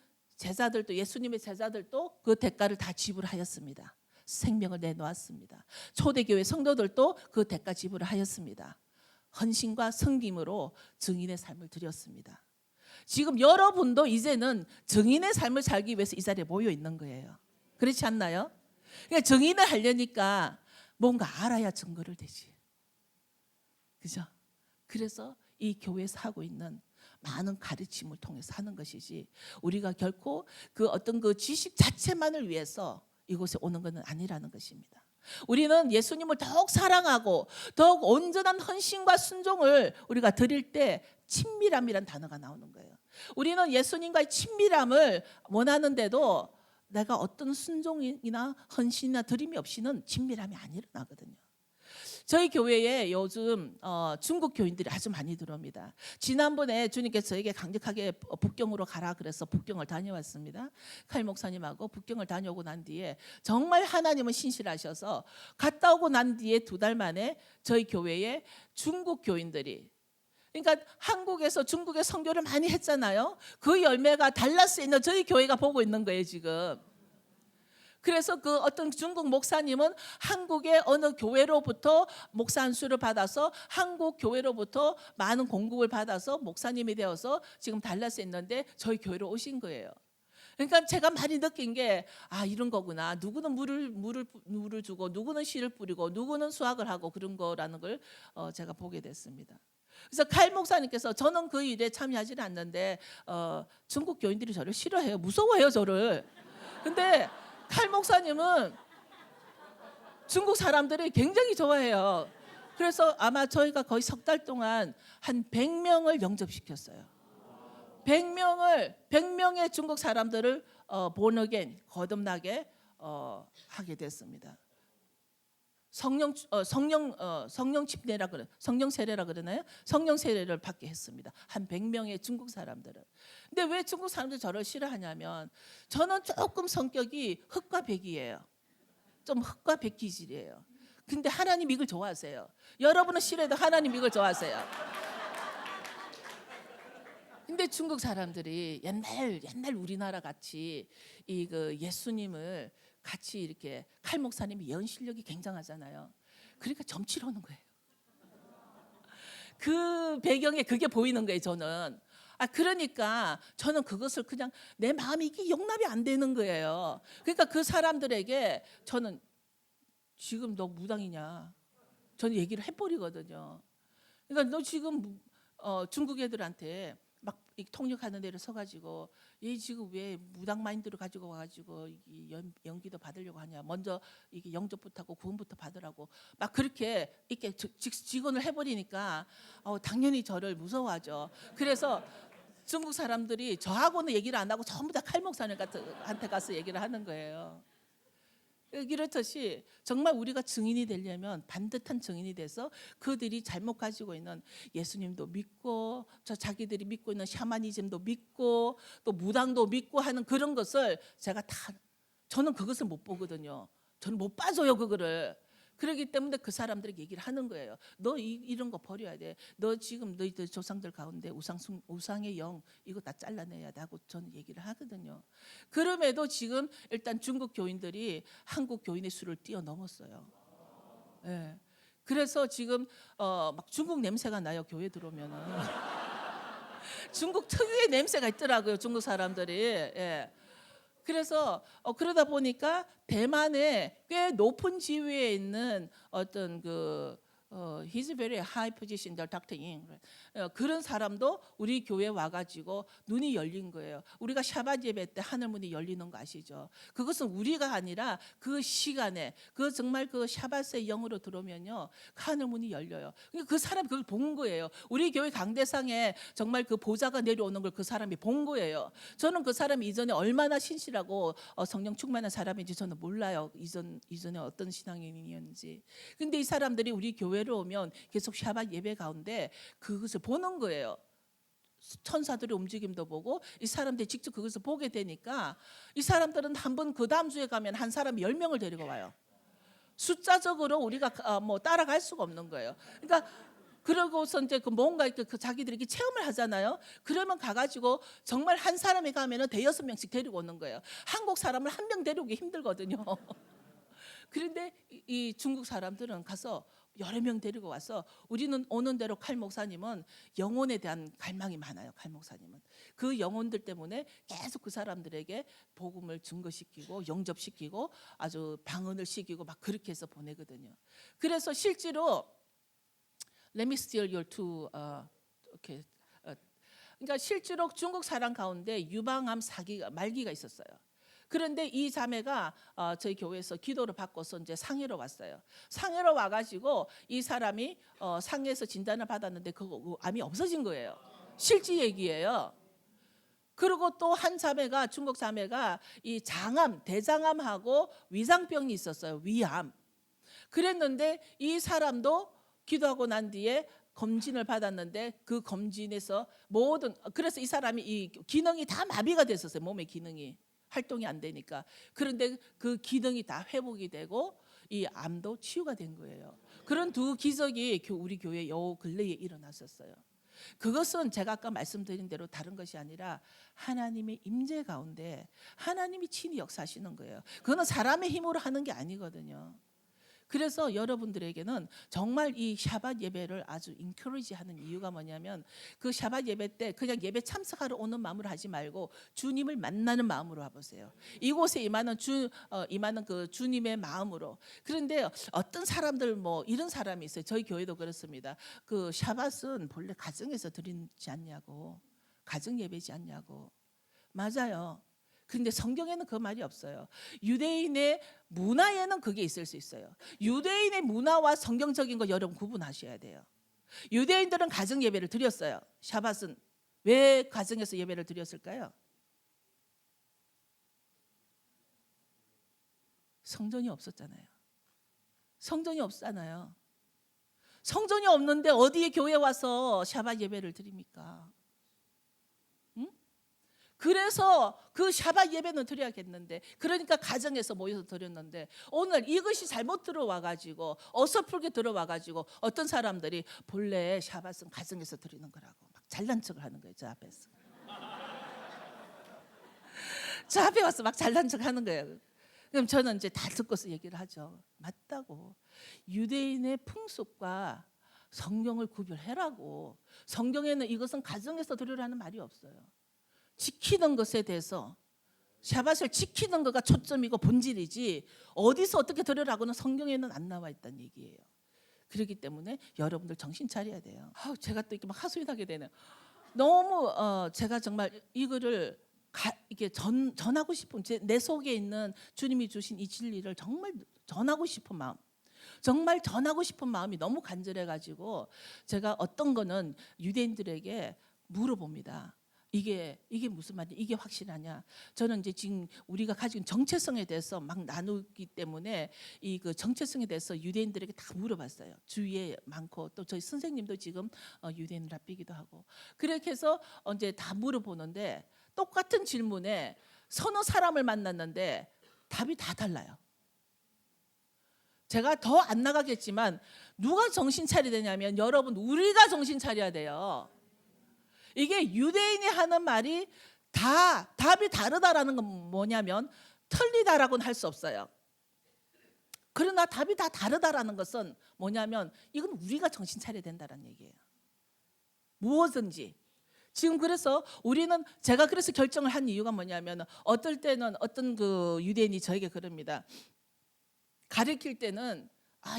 제자들도 그 대가를 다 지불하였습니다. 생명을 내놓았습니다. 초대교회 성도들도 그 대가 지불을 하였습니다. 헌신과 섬김으로 증인의 삶을 드렸습니다. 지금 여러분도 이제는 증인의 삶을 살기 위해서 이 자리에 모여 있는 거예요. 그렇지 않나요? 그러니까 증인을 하려니까 뭔가 알아야 증거를 대지. 그죠? 그래서 이 교회에서 하고 있는 많은 가르침을 통해서 하는 것이지 우리가 결코 그 어떤 그 지식 자체만을 위해서 이곳에 오는 것은 아니라는 것입니다. 우리는 예수님을 더욱 사랑하고 더욱 온전한 헌신과 순종을 우리가 드릴 때 친밀함이란 단어가 나오는 거예요. 우리는 예수님과의 친밀함을 원하는데도 내가 어떤 순종이나 헌신이나 드림이 없이는 친밀함이 안 일어나거든요. 저희 교회에 요즘 중국 교인들이 아주 많이 들어옵니다. 지난번에 주님께서 저에게 강력하게 북경으로 가라 그래서 북경을 다녀왔습니다. 칼 목사님하고 북경을 다녀오고 난 뒤에 정말 하나님은 신실하셔서 갔다 오고 난 뒤에 2달 만에 저희 교회에 중국 교인들이, 그러니까 한국에서 중국에 선교를 많이 했잖아요. 그 열매가 달라스에 있는 저희 교회가 보고 있는 거예요 지금. 그래서 그 어떤 중국 목사님은 한국의 어느 교회로부터 목사 안수를 받아서 한국 교회로부터 많은 공급을 받아서 목사님이 되어서 지금 달라스에 있는데 저희 교회로 오신 거예요. 그러니까 제가 많이 느낀 게 이런 거구나. 누구는 물을 주고 누구는 씨를 뿌리고 누구는 수확을 하고 그런 거라는 걸 제가 보게 됐습니다. 그래서 칼 목사님께서 저는 그 일에 참여하지는 않는데 중국 교인들이 저를 싫어해요. 무서워해요 저를. 근데 칼 목사님은 중국 사람들이 굉장히 좋아해요. 그래서 아마 저희가 거의 3달 동안 한 100명을 영접시켰어요. 100명의 중국 사람들을 본어겐 거듭나게 하게 됐습니다. 성령 침례라 그래, 성령 세례라 그러나요? 성령 세례를 받게 했습니다. 한 100명의 중국 사람들을. 근데 왜 중국 사람들이 저를 싫어하냐면 저는 조금 성격이 흑과 백이에요. 좀 흑과 백 기질이에요. 근데 하나님 이걸 좋아하세요. 여러분은 싫어해도 하나님 이걸 좋아하세요. 근데 중국 사람들이 옛날 우리나라 같이 그 예수님을 같이 이렇게 칼 목사님이 예언 실력이 굉장하잖아요. 그러니까 점치러 오는 거예요. 그 배경에 그게 보이는 거예요, 저는. 그러니까 저는 그것을 그냥 내 마음이 이게 용납이 안 되는 거예요. 그러니까 그 사람들에게 저는 지금 너 무당이냐? 저는 얘기를 해버리거든요. 그러니까 너 지금 중국 애들한테 막 통역하는 데를 서가지고 얘 지금 왜 무당 마인드를 가지고 와가지고 연기도 받으려고 하냐? 먼저 이게 영접부터 하고 구원부터 받으라고 막 그렇게 이렇게 직언을 해버리니까 당연히 저를 무서워하죠. 그래서 중국 사람들이 저하고는 얘기를 안 하고 전부 다 칼 목사님한테 가서 얘기를 하는 거예요. 이렇듯이 정말 우리가 증인이 되려면 반듯한 증인이 돼서 그들이 잘못 가지고 있는 예수님도 믿고 자기들이 믿고 있는 샤머니즘도 믿고 또 무당도 믿고 하는 그런 것을 제가 다 저는 그것을 못 보거든요. 저는 못 봐줘요 그거를. 그렇기 때문에 그 사람들에게 얘기를 하는 거예요. 너 이런 거 버려야 돼. 너 지금 너희들 조상들 가운데 우상의 영 이거 다 잘라내야 돼 하고 저는 얘기를 하거든요. 그럼에도 지금 일단 중국 교인들이 한국 교인의 수를 뛰어넘었어요. 예. 그래서 지금 막 중국 냄새가 나요. 교회 들어오면은. 중국 특유의 냄새가 있더라고요. 중국 사람들이. 예. 그래서 그러다 보니까 대만의 꽤 높은 지위에 있는 어떤 he's very high position, the Dr. Ying. 그런 사람도 우리 교회 와가지고 눈이 열린 거예요. 우리가 샤bat 예배 때 하늘문이 열리는 거 아시죠? 그것은 우리가 아니라 그 시간에 그 정말 그 샤bat의 영으로 들어오면요 하늘문이 열려요. 그 사람이 그걸 본 거예요. 우리 교회 강대상에 정말 그 보좌가 내려오는 걸 그 사람이 본 거예요. 저는 그 사람이 이전에 얼마나 신실하고 성령 충만한 사람인지 저는 몰라요. 이전에 어떤 신앙인이었는지. 근데 이 사람들이 우리 교회로 오면 계속 샤bat 예배 가운데 그것을 보는 거예요. 천사들의 움직임도 보고 이 사람들이 직접 그것을 보게 되니까 이 사람들은 한 번 그 다음 주에 가면 한 사람이 10명을 데리고 와요. 숫자적으로 우리가 뭐 따라갈 수가 없는 거예요. 그러니까 그러고서 이제 그 뭔가 그 자기들이 이렇게 체험을 하잖아요. 그러면 가가지고 정말 한 사람이 가면은 대여섯 명씩 데리고 오는 거예요. 한국 사람을 한 명 데려오기 힘들거든요. 그런데 이 중국 사람들은 가서 여러 명 데리고 와서 우리는 오는 대로 칼 목사님은 영혼에 대한 갈망이 많아요. 칼 목사님은 그 영혼들 때문에 계속 그 사람들에게 복음을 증거시키고 영접시키고 아주 방언을 시키고 막 그렇게 해서 보내거든요. 그래서 실제로 Let me steal your two. Okay. 그러니까 실제로 중국 사람 가운데 유방암 말기가 있었어요. 그런데 이 자매가 저희 교회에서 기도를 받고서 이제 상해로 왔어요. 상해로 와가지고 이 사람이 상해에서 진단을 받았는데 그 암이 없어진 거예요. 실제 얘기예요. 그리고 또 한 자매가 중국 자매가 이 장암, 대장암하고 위장병이 있었어요. 위암. 그랬는데 이 사람도 기도하고 난 뒤에 검진을 받았는데 그 검진에서 그래서 이 사람이 이 기능이 다 마비가 됐었어요. 몸의 기능이 활동이 안 되니까. 그런데 그 기능이 다 회복이 되고 이 암도 치유가 된 거예요. 그런 두 기적이 우리 교회 요 근래에 일어났었어요. 그것은 제가 아까 말씀드린 대로 다른 것이 아니라 하나님의 임재 가운데 하나님이 친히 역사하시는 거예요. 그거는 사람의 힘으로 하는 게 아니거든요. 그래서 여러분들에게는 정말 이 샤bat 예배를 아주 인커리지 하는 이유가 뭐냐면 그 샤bat 예배 때 그냥 예배 참석하러 오는 마음으로 하지 말고 주님을 만나는 마음으로 와보세요. 이곳에 임하는 그 주님의 마음으로. 그런데 어떤 사람들 뭐 이런 사람이 있어요. 저희 교회도 그렇습니다. 그 샤bat은 본래 가정에서 드리지 않냐고, 가정 예배지 않냐고. 맞아요. 근데 성경에는 그 말이 없어요. 유대인의 문화에는 그게 있을 수 있어요. 유대인의 문화와 성경적인 거 여러분 구분하셔야 돼요. 유대인들은 가정 예배를 드렸어요. 샤밧은 왜 가정에서 예배를 드렸을까요? 성전이 없었잖아요. 성전이 없잖아요. 성전이 없는데 어디에 교회 와서 샤밧 예배를 드립니까? 그래서 그 샤bat 예배는 드려야겠는데 그러니까 가정에서 모여서 드렸는데 오늘 이것이 잘못 들어와가지고 어설프게 들어와가지고 어떤 사람들이 본래 샤bat은 가정에서 드리는 거라고 막 잘난 척을 하는 거예요. 저 앞에서. 저 앞에 와서 막 잘난 척 하는 거예요. 그럼 저는 이제 다 듣고서 얘기를 하죠. 맞다고. 유대인의 풍습과 성경을 구별해라고. 성경에는 이것은 가정에서 드리라는 말이 없어요. 지키는 것에 대해서 샤밧을 지키는 것가 초점이고 본질이지 어디서 어떻게 드려라고는 성경에는 안 나와 있다는 얘기예요. 그렇기 때문에 여러분들 정신 차려야 돼요. 제가 또 이렇게 막 하소연하게 되네요. 너무 제가 정말 이거를 이게 전하고 싶은 내 속에 있는 주님이 주신 이 진리를 정말 전하고 싶은 마음. 정말 전하고 싶은 마음이 너무 간절해가지고 제가 어떤 거는 유대인들에게 물어봅니다. 이게 무슨 말이야? 이게 확실하냐? 저는 이제 지금 우리가 가지고 있는 정체성에 대해서 막 나누기 때문에 이 그 정체성에 대해서 유대인들에게 다 물어봤어요. 주위에 많고 또 저희 선생님도 지금 유대인 랍비기도 하고 그렇게 해서 이제 다 물어보는데 똑같은 질문에 서너 사람을 만났는데 답이 다 달라요. 제가 더 안 나가겠지만 누가 정신 차려야 되냐면 여러분 우리가 정신 차려야 돼요. 이게 유대인이 하는 말이 다 답이 다르다라는 건 뭐냐면 틀리다라고는 할 수 없어요. 그러나 답이 다 다르다라는 것은 뭐냐면 이건 우리가 정신 차려야 된다는 얘기예요. 무엇든지. 지금 그래서 우리는 제가 그래서 결정을 한 이유가 뭐냐면 어떨 때는 어떤 그 유대인이 저에게 그럽니다. 가르칠 때는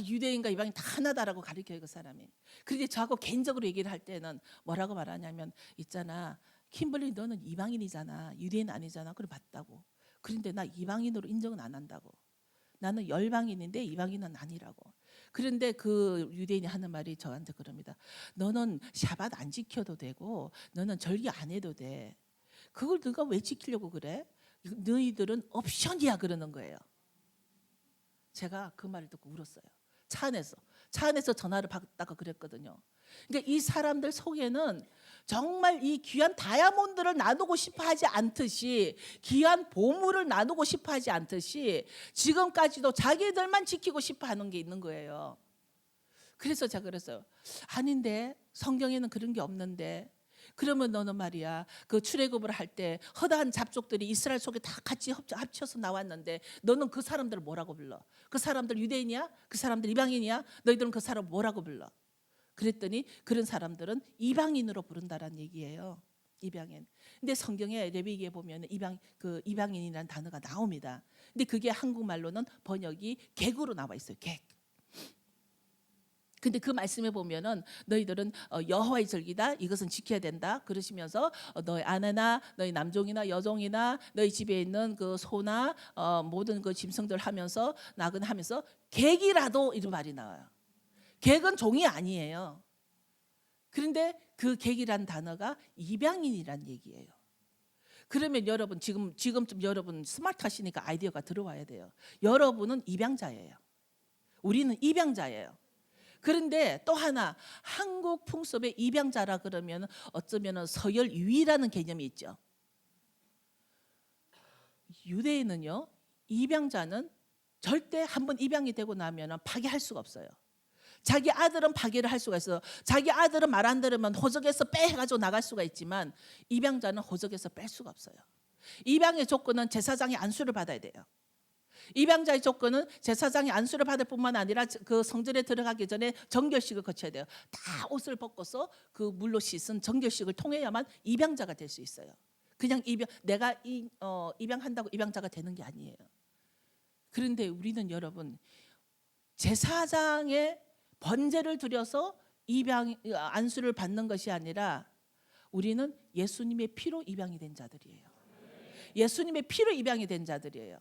유대인과 이방인 다 하나다라고 가르쳐요, 그 사람이. 그런데 저하고 개인적으로 얘기를 할 때는 뭐라고 말하냐면 있잖아, 킴블리 너는 이방인이잖아, 유대인 아니잖아. 그래 맞다고. 그런데 나 이방인으로 인정은 안 한다고. 나는 열방인인데 이방인은 아니라고. 그런데 그 유대인이 하는 말이 저한테 그럽니다. 너는 샤밧 안 지켜도 되고 너는 절기 안 해도 돼. 그걸 네가 왜 지키려고 그래? 너희들은 옵션이야 그러는 거예요. 제가 그 말을 듣고 울었어요. 차 안에서 전화를 받다가 그랬거든요. 그러니까 이 사람들 속에는 정말 이 귀한 다이아몬드를 나누고 싶어 하지 않듯이, 귀한 보물을 나누고 싶어 하지 않듯이 지금까지도 자기들만 지키고 싶어 하는 게 있는 거예요. 그래서 제가 그랬어요. 아닌데 성경에는 그런 게 없는데. 그러면 너는 말이야 그 출애굽을 할 때 허다한 잡족들이 이스라엘 속에 다 같이 합쳐서 나왔는데 너는 그 사람들을 뭐라고 불러? 그 사람들 유대인이야? 그 사람들 이방인이야? 너희들은 그 사람 뭐라고 불러? 그랬더니 그런 사람들은 이방인으로 부른다라는 얘기예요. 이방인. 근데 성경에 레위기에 보면 이방인이라는 단어가 나옵니다. 근데 그게 한국말로는 번역이 객으로 나와 있어요. 객. 근데 그 말씀에 보면은 너희들은 여호와의 절기다, 이것은 지켜야 된다 그러시면서 너희 아내나 너희 남종이나 여종이나 너희 집에 있는 그 소나 모든 그 짐승들 하면서 나근하면서 객이라도 이런 말이 나와요. 객은 종이 아니에요. 그런데 그 객이란 단어가 입양인이란 얘기예요. 그러면 여러분 지금쯤 여러분 스마트하시니까 아이디어가 들어와야 돼요. 여러분은 입양자예요. 우리는 입양자예요. 그런데 또 하나 한국 풍습의 입양자라 그러면 어쩌면 서열 유위라는 개념이 있죠. 유대인은요, 입양자는 절대 한번 입양이 되고 나면 파괴할 수가 없어요. 자기 아들은 파괴를 할 수가 있어요. 자기 아들은 말 안 들으면 호적에서 빼가지고 나갈 수가 있지만 입양자는 호적에서 뺄 수가 없어요. 입양의 조건은 제사장의 안수를 받아야 돼요. 입양자의 조건은 제사장이 안수를 받을 뿐만 아니라 그 성전에 들어가기 전에 정결식을 거쳐야 돼요. 다 옷을 벗고서 그 물로 씻은 정결식을 통해야만 입양자가 될 수 있어요. 그냥 내가 입양한다고 입양자가 되는 게 아니에요. 그런데 우리는 여러분 제사장의 번제를 드려서 안수를 받는 것이 아니라 우리는 예수님의 피로 입양이 된 자들이에요. 예수님의 피로 입양이 된 자들이에요.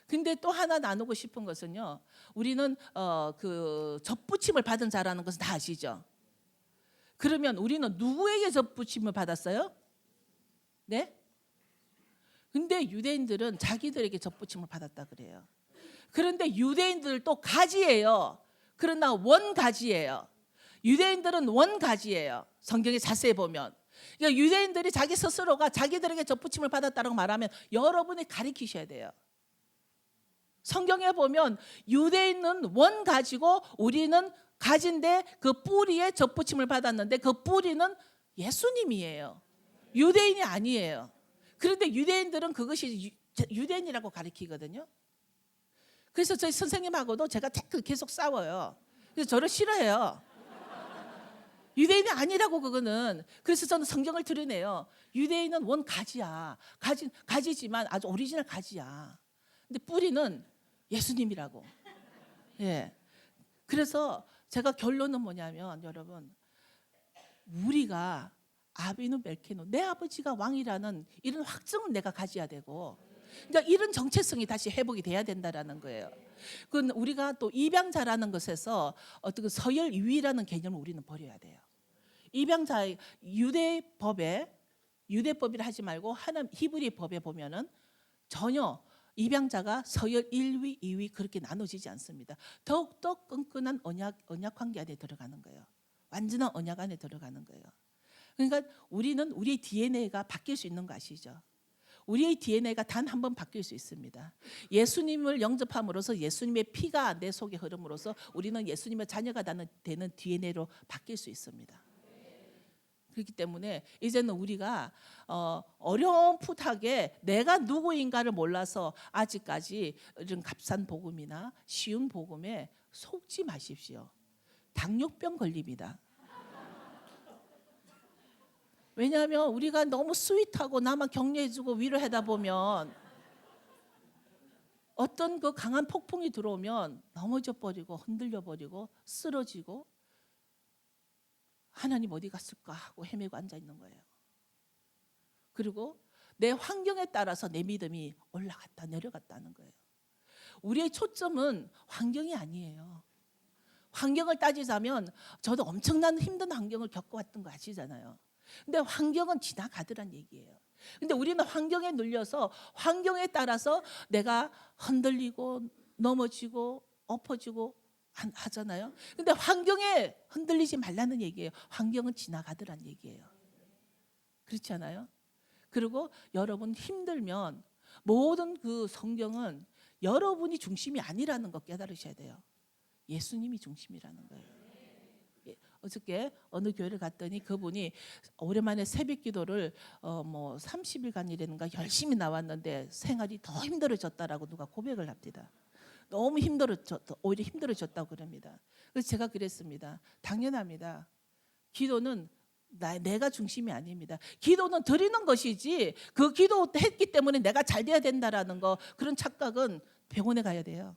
근데 또 하나 나누고 싶은 것은요, 우리는 그 접붙임을 받은 자라는 것은 다 아시죠? 그러면 우리는 누구에게 접붙임을 받았어요? 네? 근데 유대인들은 자기들에게 접붙임을 받았다 그래요. 그런데 유대인들도 가지예요. 그러나 원가지예요. 유대인들은 원가지예요. 성경에 자세히 보면. 그러니까 유대인들이 자기 스스로가 자기들에게 접붙임을 받았다고 말하면 여러분이 가리키셔야 돼요. 성경에 보면 유대인은 원 가지고 우리는 가진데 그 뿌리에 접붙임을 받았는데 그 뿌리는 예수님이에요. 유대인이 아니에요. 그런데 유대인들은 그것이 유대인이라고 가리키거든요. 그래서 저희 선생님하고도 제가 계속 싸워요. 그래서 저를 싫어해요. 유대인이 아니라고 그거는. 그래서 저는 성경을 드러내요. 유대인은 원 가지야. 가지지만 아주 오리지널 가지야. 근데 뿌리는 예수님이라고. 예. 그래서 제가 결론은 뭐냐면 여러분 우리가 아비누 멜케노 내 아버지가 왕이라는 이런 확증은 내가 가져야 되고 그러니까 이런 정체성이 다시 회복이 돼야 된다라는 거예요. 그건 우리가 또 입양자라는 것에서 어떤 서열 유위라는 개념을 우리는 버려야 돼요. 입양자의 유대법이라 하지 말고 하나님 히브리 법에 보면은 전혀 입양자가 서열 1위, 2위 그렇게 나눠지지 않습니다. 더욱더 끈끈한 언약 관계 안에 들어가는 거예요. 완전한 언약 안에 들어가는 거예요. 그러니까 우리는 우리 DNA가 바뀔 수 있는 거 아시죠? 우리의 DNA가 단 한 번 바뀔 수 있습니다. 예수님을 영접함으로써 예수님의 피가 내 속에 흐름으로써 우리는 예수님의 자녀가 되는 DNA로 바뀔 수 있습니다. 그렇기 때문에 이제는 우리가 어렴풋하게 내가 누구인가를 몰라서 아직까지 이런 값싼 복음이나 쉬운 복음에 속지 마십시오. 당뇨병 걸립니다. 왜냐하면 우리가 너무 스윗하고 나만 격려해주고 위로하다 보면 어떤 그 강한 폭풍이 들어오면 넘어져 버리고 흔들려 버리고 쓰러지고 하나님 어디 갔을까 하고 헤매고 앉아 있는 거예요. 그리고 내 환경에 따라서 내 믿음이 올라갔다 내려갔다 하는 거예요. 우리의 초점은 환경이 아니에요. 환경을 따지자면 저도 엄청난 힘든 환경을 겪어왔던 거 아시잖아요. 근데 환경은 지나가더란 얘기예요. 근데 우리는 환경에 눌려서 환경에 따라서 내가 흔들리고 넘어지고 엎어지고 하잖아요. 근데 환경에 흔들리지 말라는 얘기예요. 환경은 지나가더란 얘기예요. 그렇지 않아요? 그리고 여러분 힘들면 모든 그 성경은 여러분이 중심이 아니라는 거 깨달으셔야 돼요. 예수님이 중심이라는 거예요. 어저께 어느 교회를 갔더니 그분이 오랜만에 새벽 기도를 30일간이라는가 열심히 나왔는데 생활이 더 힘들어졌다라고 누가 고백을 합니다. 너무 오히려 힘들어졌다고 그럽니다. 그래서 제가 그랬습니다. 당연합니다. 기도는 내가 중심이 아닙니다. 기도는 드리는 것이지 그 기도했기 때문에 내가 잘 돼야 된다라는 거 그런 착각은 병원에 가야 돼요.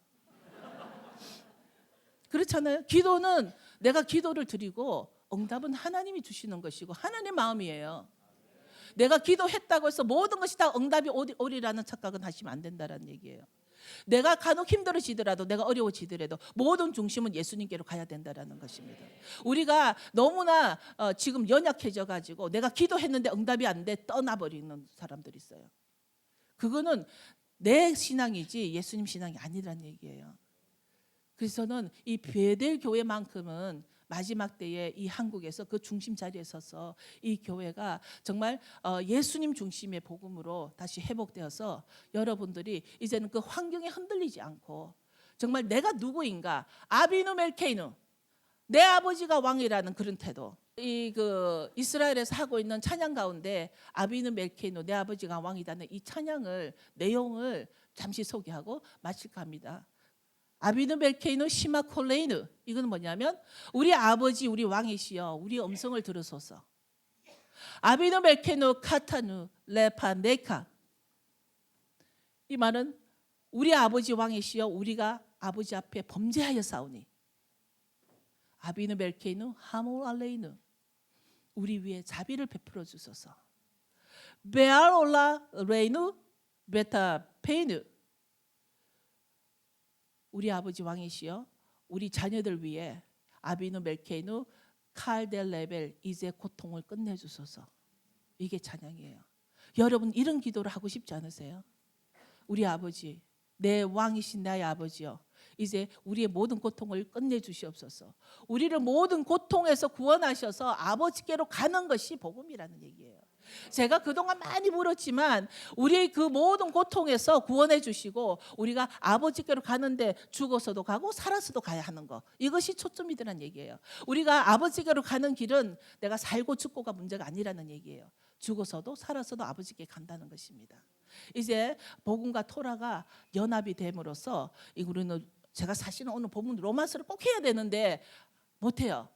그렇잖아요. 기도는 내가 기도를 드리고 응답은 하나님이 주시는 것이고 하나님의 마음이에요. 내가 기도했다고 해서 모든 것이 다 응답이 오리라는 착각은 하시면 안 된다는 얘기예요. 내가 간혹 힘들어지더라도 내가 어려워지더라도 모든 중심은 예수님께로 가야 된다는 것입니다. 우리가 너무나 지금 연약해져 가지고 내가 기도했는데 응답이 안 돼 떠나버리는 사람들이 있어요. 그거는 내 신앙이지 예수님 신앙이 아니라는 얘기예요. 그래서 저는 이 베델 교회만큼은 마지막 때에 이 한국에서 그 중심 자리에 서서 이 교회가 정말 예수님 중심의 복음으로 다시 회복되어서 여러분들이 이제는 그 환경에 흔들리지 않고 정말 내가 누구인가 아비누 멜케이누 내 아버지가 왕이라는 그런 태도. 이스라엘에서 하고 있는 찬양 가운데 아비누 멜케이누 내 아버지가 왕이다는 이 찬양을 내용을 잠시 소개하고 마칠까 합니다. 아비누 멜케이누 시마 콜레이누 이건 뭐냐면 우리 아버지 우리 왕이시여 우리 음성을 들으소서. 아비누 멜케이누 카타누 레파 네카 이 말은 우리 아버지 왕이시여 우리가 아버지 앞에 범죄하여 싸우니 아비누 멜케이누 하모 알레이누 우리 위에 자비를 베풀어 주소서. 베알 올라 레이누 베타 페이누 우리 아버지 왕이시여 우리 자녀들 위해 아비누 멜케이누 칼델 레벨 이제 고통을 끝내주소서. 이게 찬양이에요. 여러분 이런 기도를 하고 싶지 않으세요? 우리 아버지 내 왕이신 나의 아버지여 이제 우리의 모든 고통을 끝내주시옵소서. 우리를 모든 고통에서 구원하셔서 아버지께로 가는 것이 복음이라는 얘기예요. 제가 그동안 많이 물었지만 우리의 그 모든 고통에서 구원해 주시고 우리가 아버지께로 가는데 죽어서도 가고 살아서도 가야 하는 거 이것이 초점이라는 얘기예요. 우리가 아버지께로 가는 길은 내가 살고 죽고가 문제가 아니라는 얘기예요. 죽어서도 살아서도 아버지께 간다는 것입니다. 이제 복음과 토라가 연합이 됨으로써 우리는 제가 사실은 오늘 본문 로마서를 꼭 해야 되는데 못해요.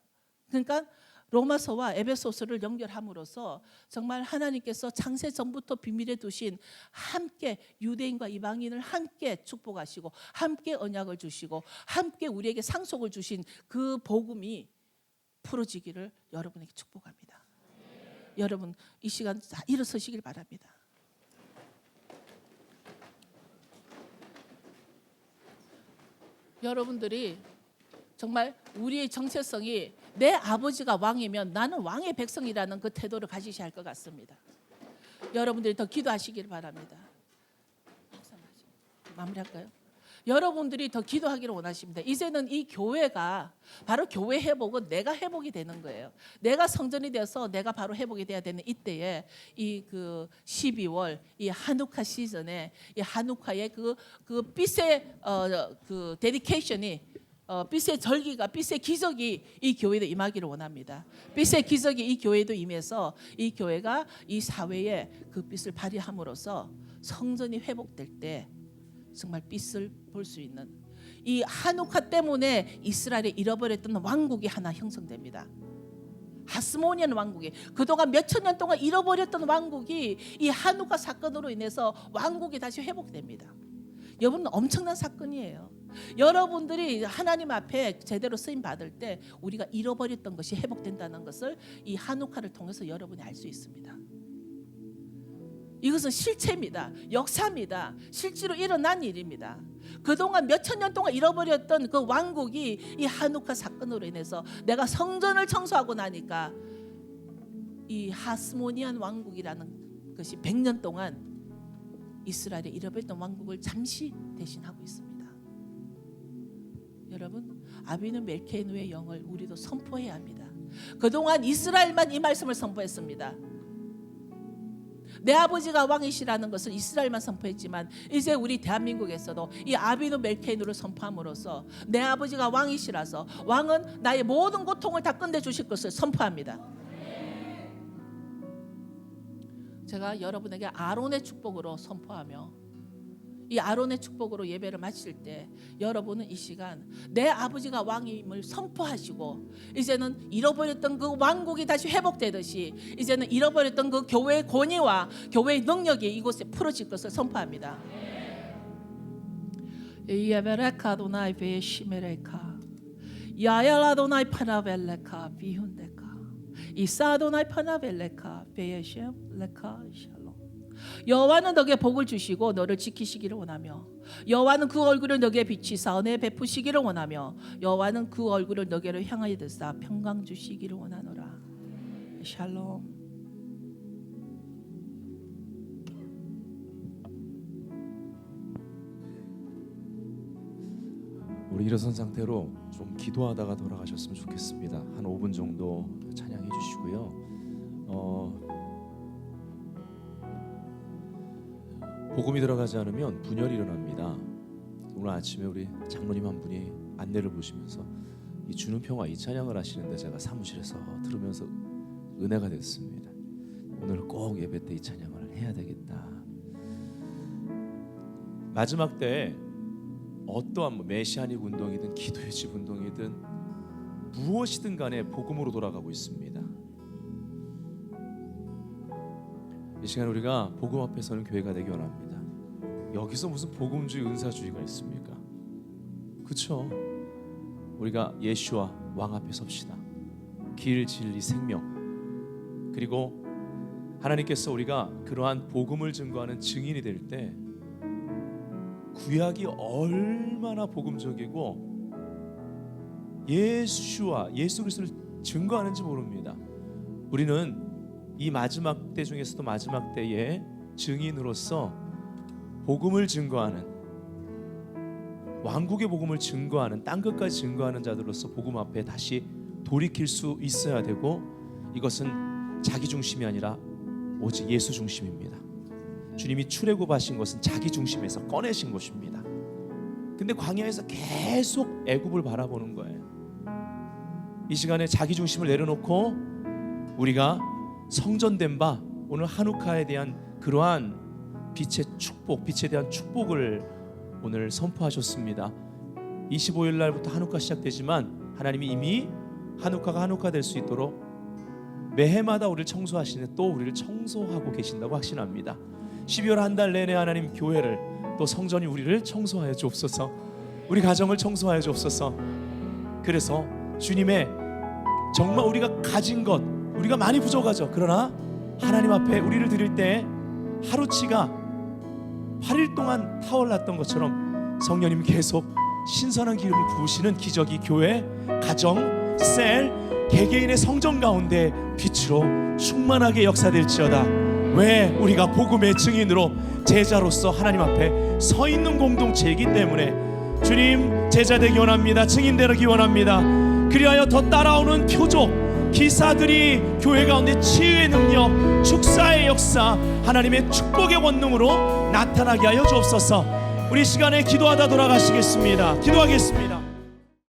그러니까 로마서와 에베소서를 연결함으로써 정말 하나님께서 창세 전부터 비밀에 두신 함께 유대인과 이방인을 함께 축복하시고 함께 언약을 주시고 함께 우리에게 상속을 주신 그 복음이 풀어지기를 여러분에게 축복합니다. 여러분 이 시간 다 일어서시길 바랍니다. 여러분들이 정말 우리의 정체성이 내 아버지가 왕이면 나는 왕의 백성이라는 그 태도를 가지셔야 할 것 같습니다. 여러분들이 더 기도하시길 바랍니다. 마무리할까요? 여러분들이 더 기도하기를 원하십니다. 이제는 이 교회가 바로 교회 회복은 내가 회복이 되는 거예요. 내가 성전이 되어서 내가 바로 회복이 돼야 되는 이때에 이 그 12월 이 한우카 시즌에 이 한우카의 그 빛의 그 데디케이션이 빛의 절기가 빛의 기적이 이 교회도 임하기를 원합니다. 빛의 기적이 이 교회도 임해서 이 교회가 이 사회에 그 빛을 발휘함으로써 성전이 회복될 때 정말 빛을 볼 수 있는 이 한우카 때문에 이스라엘에 잃어버렸던 왕국이 하나 형성됩니다. 하스모니안 왕국이 그동안 몇천 년 동안 잃어버렸던 왕국이 이 한우카 사건으로 인해서 왕국이 다시 회복됩니다. 여러분 엄청난 사건이에요. 여러분들이 하나님 앞에 제대로 쓰임 받을 때 우리가 잃어버렸던 것이 회복된다는 것을 이 한우카를 통해서 여러분이 알 수 있습니다. 이것은 실체입니다. 역사입니다. 실제로 일어난 일입니다. 그동안 몇천 년 동안 잃어버렸던 그 왕국이 이 한우카 사건으로 인해서 내가 성전을 청소하고 나니까 이 하스모니안 왕국이라는 것이 100년 동안 이스라엘에 잃어버렸던 왕국을 잠시 대신하고 있습니다. 여러분, 아비누 멜케노의 영을 우리도 선포해야 합니다. 그동안 이스라엘만 이 말씀을 선포했습니다. 내 아버지가 왕이시라는 것을 이스라엘만 선포했지만 이제 우리 대한민국에서도 이 아비누 멜케노를 선포함으로써 내 아버지가 왕이시라서 왕은 나의 모든 고통을 다 끝내주실 것을 선포합니다. 제가 여러분에게 아론의 축복으로 선포하며 이 아론의 축복으로 예배를 마칠 때 여러분은 이 시간 내 아버지가 왕임을 선포하시고 이제는 잃어버렸던 그 왕국이 다시 회복되듯이 이제는 잃어버렸던 그 교회의 권위와 교회의 능력이 이곳에 풀어질 것을 선포합니다. 예베레카 도나이 베시메레카 야야라 도나이 파나벨레카 비훈데카 이사 도나이 파나벨레카 베예셴 레카 샬롬. 여호와는 너에게 복을 주시고 너를 지키시기를 원하며 여호와는 그 얼굴을 너에게 비치사 은혜 베푸시기를 원하며 여호와는 그 얼굴을 너에게로 향하여 드사 평강 주시기를 원하노라. 샬롬. 우리 일어선 상태로 좀 기도하다가 돌아가셨으면 좋겠습니다. 한 5분 정도 찬양해 주시고요. 복음이 들어가지 않으면 분열이 일어납니다. 오늘 아침에 우리 장로님 한 분이 안내를 보시면서 이 주는 평화 이 찬양을 하시는데 제가 사무실에서 들으면서 은혜가 됐습니다. 오늘 꼭 예배 때 이 찬양을 해야 되겠다. 마지막 때 어떠한 메시아닉 운동이든 기도의 집 운동이든 무엇이든 간에 복음으로 돌아가고 있습니다. 이 시간 우리가 복음 앞에 서는 교회가 되기 원합니다. 여기서 무슨 복음주의 은사주의가 있습니까? 그렇죠? 우리가 예수와 왕 앞에 섭시다. 길, 진리, 생명. 그리고 하나님께서 우리가 그러한 복음을 증거하는 증인이 될 때 구약이 얼마나 복음적이고 예수와 예수 그리스도를 증거하는지 모릅니다. 우리는 이 마지막 때 중에서도 마지막 때에 증인으로서 복음을 증거하는 왕국의 복음을 증거하는 땅 끝까지 증거하는 자들로서 복음 앞에 다시 돌이킬 수 있어야 되고 이것은 자기 중심이 아니라 오직 예수 중심입니다. 주님이 출애굽하신 것은 자기 중심에서 꺼내신 것입니다. 근데 광야에서 계속 애굽을 바라보는 거예요. 이 시간에 자기 중심을 내려놓고 우리가 성전된 바 오늘 한우카에 대한 그러한 빛의 축복, 빛에 대한 축복을 오늘 선포하셨습니다. 25일 날부터 한우카 시작되지만 하나님이 이미 한우카가 한우카 될 수 있도록 매해마다 우리를 청소하시는 또 우리를 청소하고 계신다고 확신합니다. 12월 한 달 내내 하나님 교회를 또 성전이 우리를 청소하여 주옵소서. 우리 가정을 청소하여 주옵소서. 그래서 주님의 정말 우리가 가진 것 우리가 많이 부족하죠. 그러나 하나님 앞에 우리를 드릴 때 하루치가 8일 동안 타올랐던 것처럼 성령님 계속 신선한 기름을 부으시는 기적이 교회, 가정, 셀, 개개인의 성전 가운데 빛으로 충만하게 역사될지어다. 왜? 우리가 복음의 증인으로 제자로서 하나님 앞에 서 있는 공동체이기 때문에 주님, 제자 되기 원합니다. 증인 되기 원합니다. 그리하여 더 따라오는 표적, 기사들이 교회 가운데 치유의 능력, 축사의 역사, 하나님의 축복의 권능으로 나타나게 하여 주옵소서. 우리 시간에 기도하다 돌아가시겠습니다. 기도하겠습니다.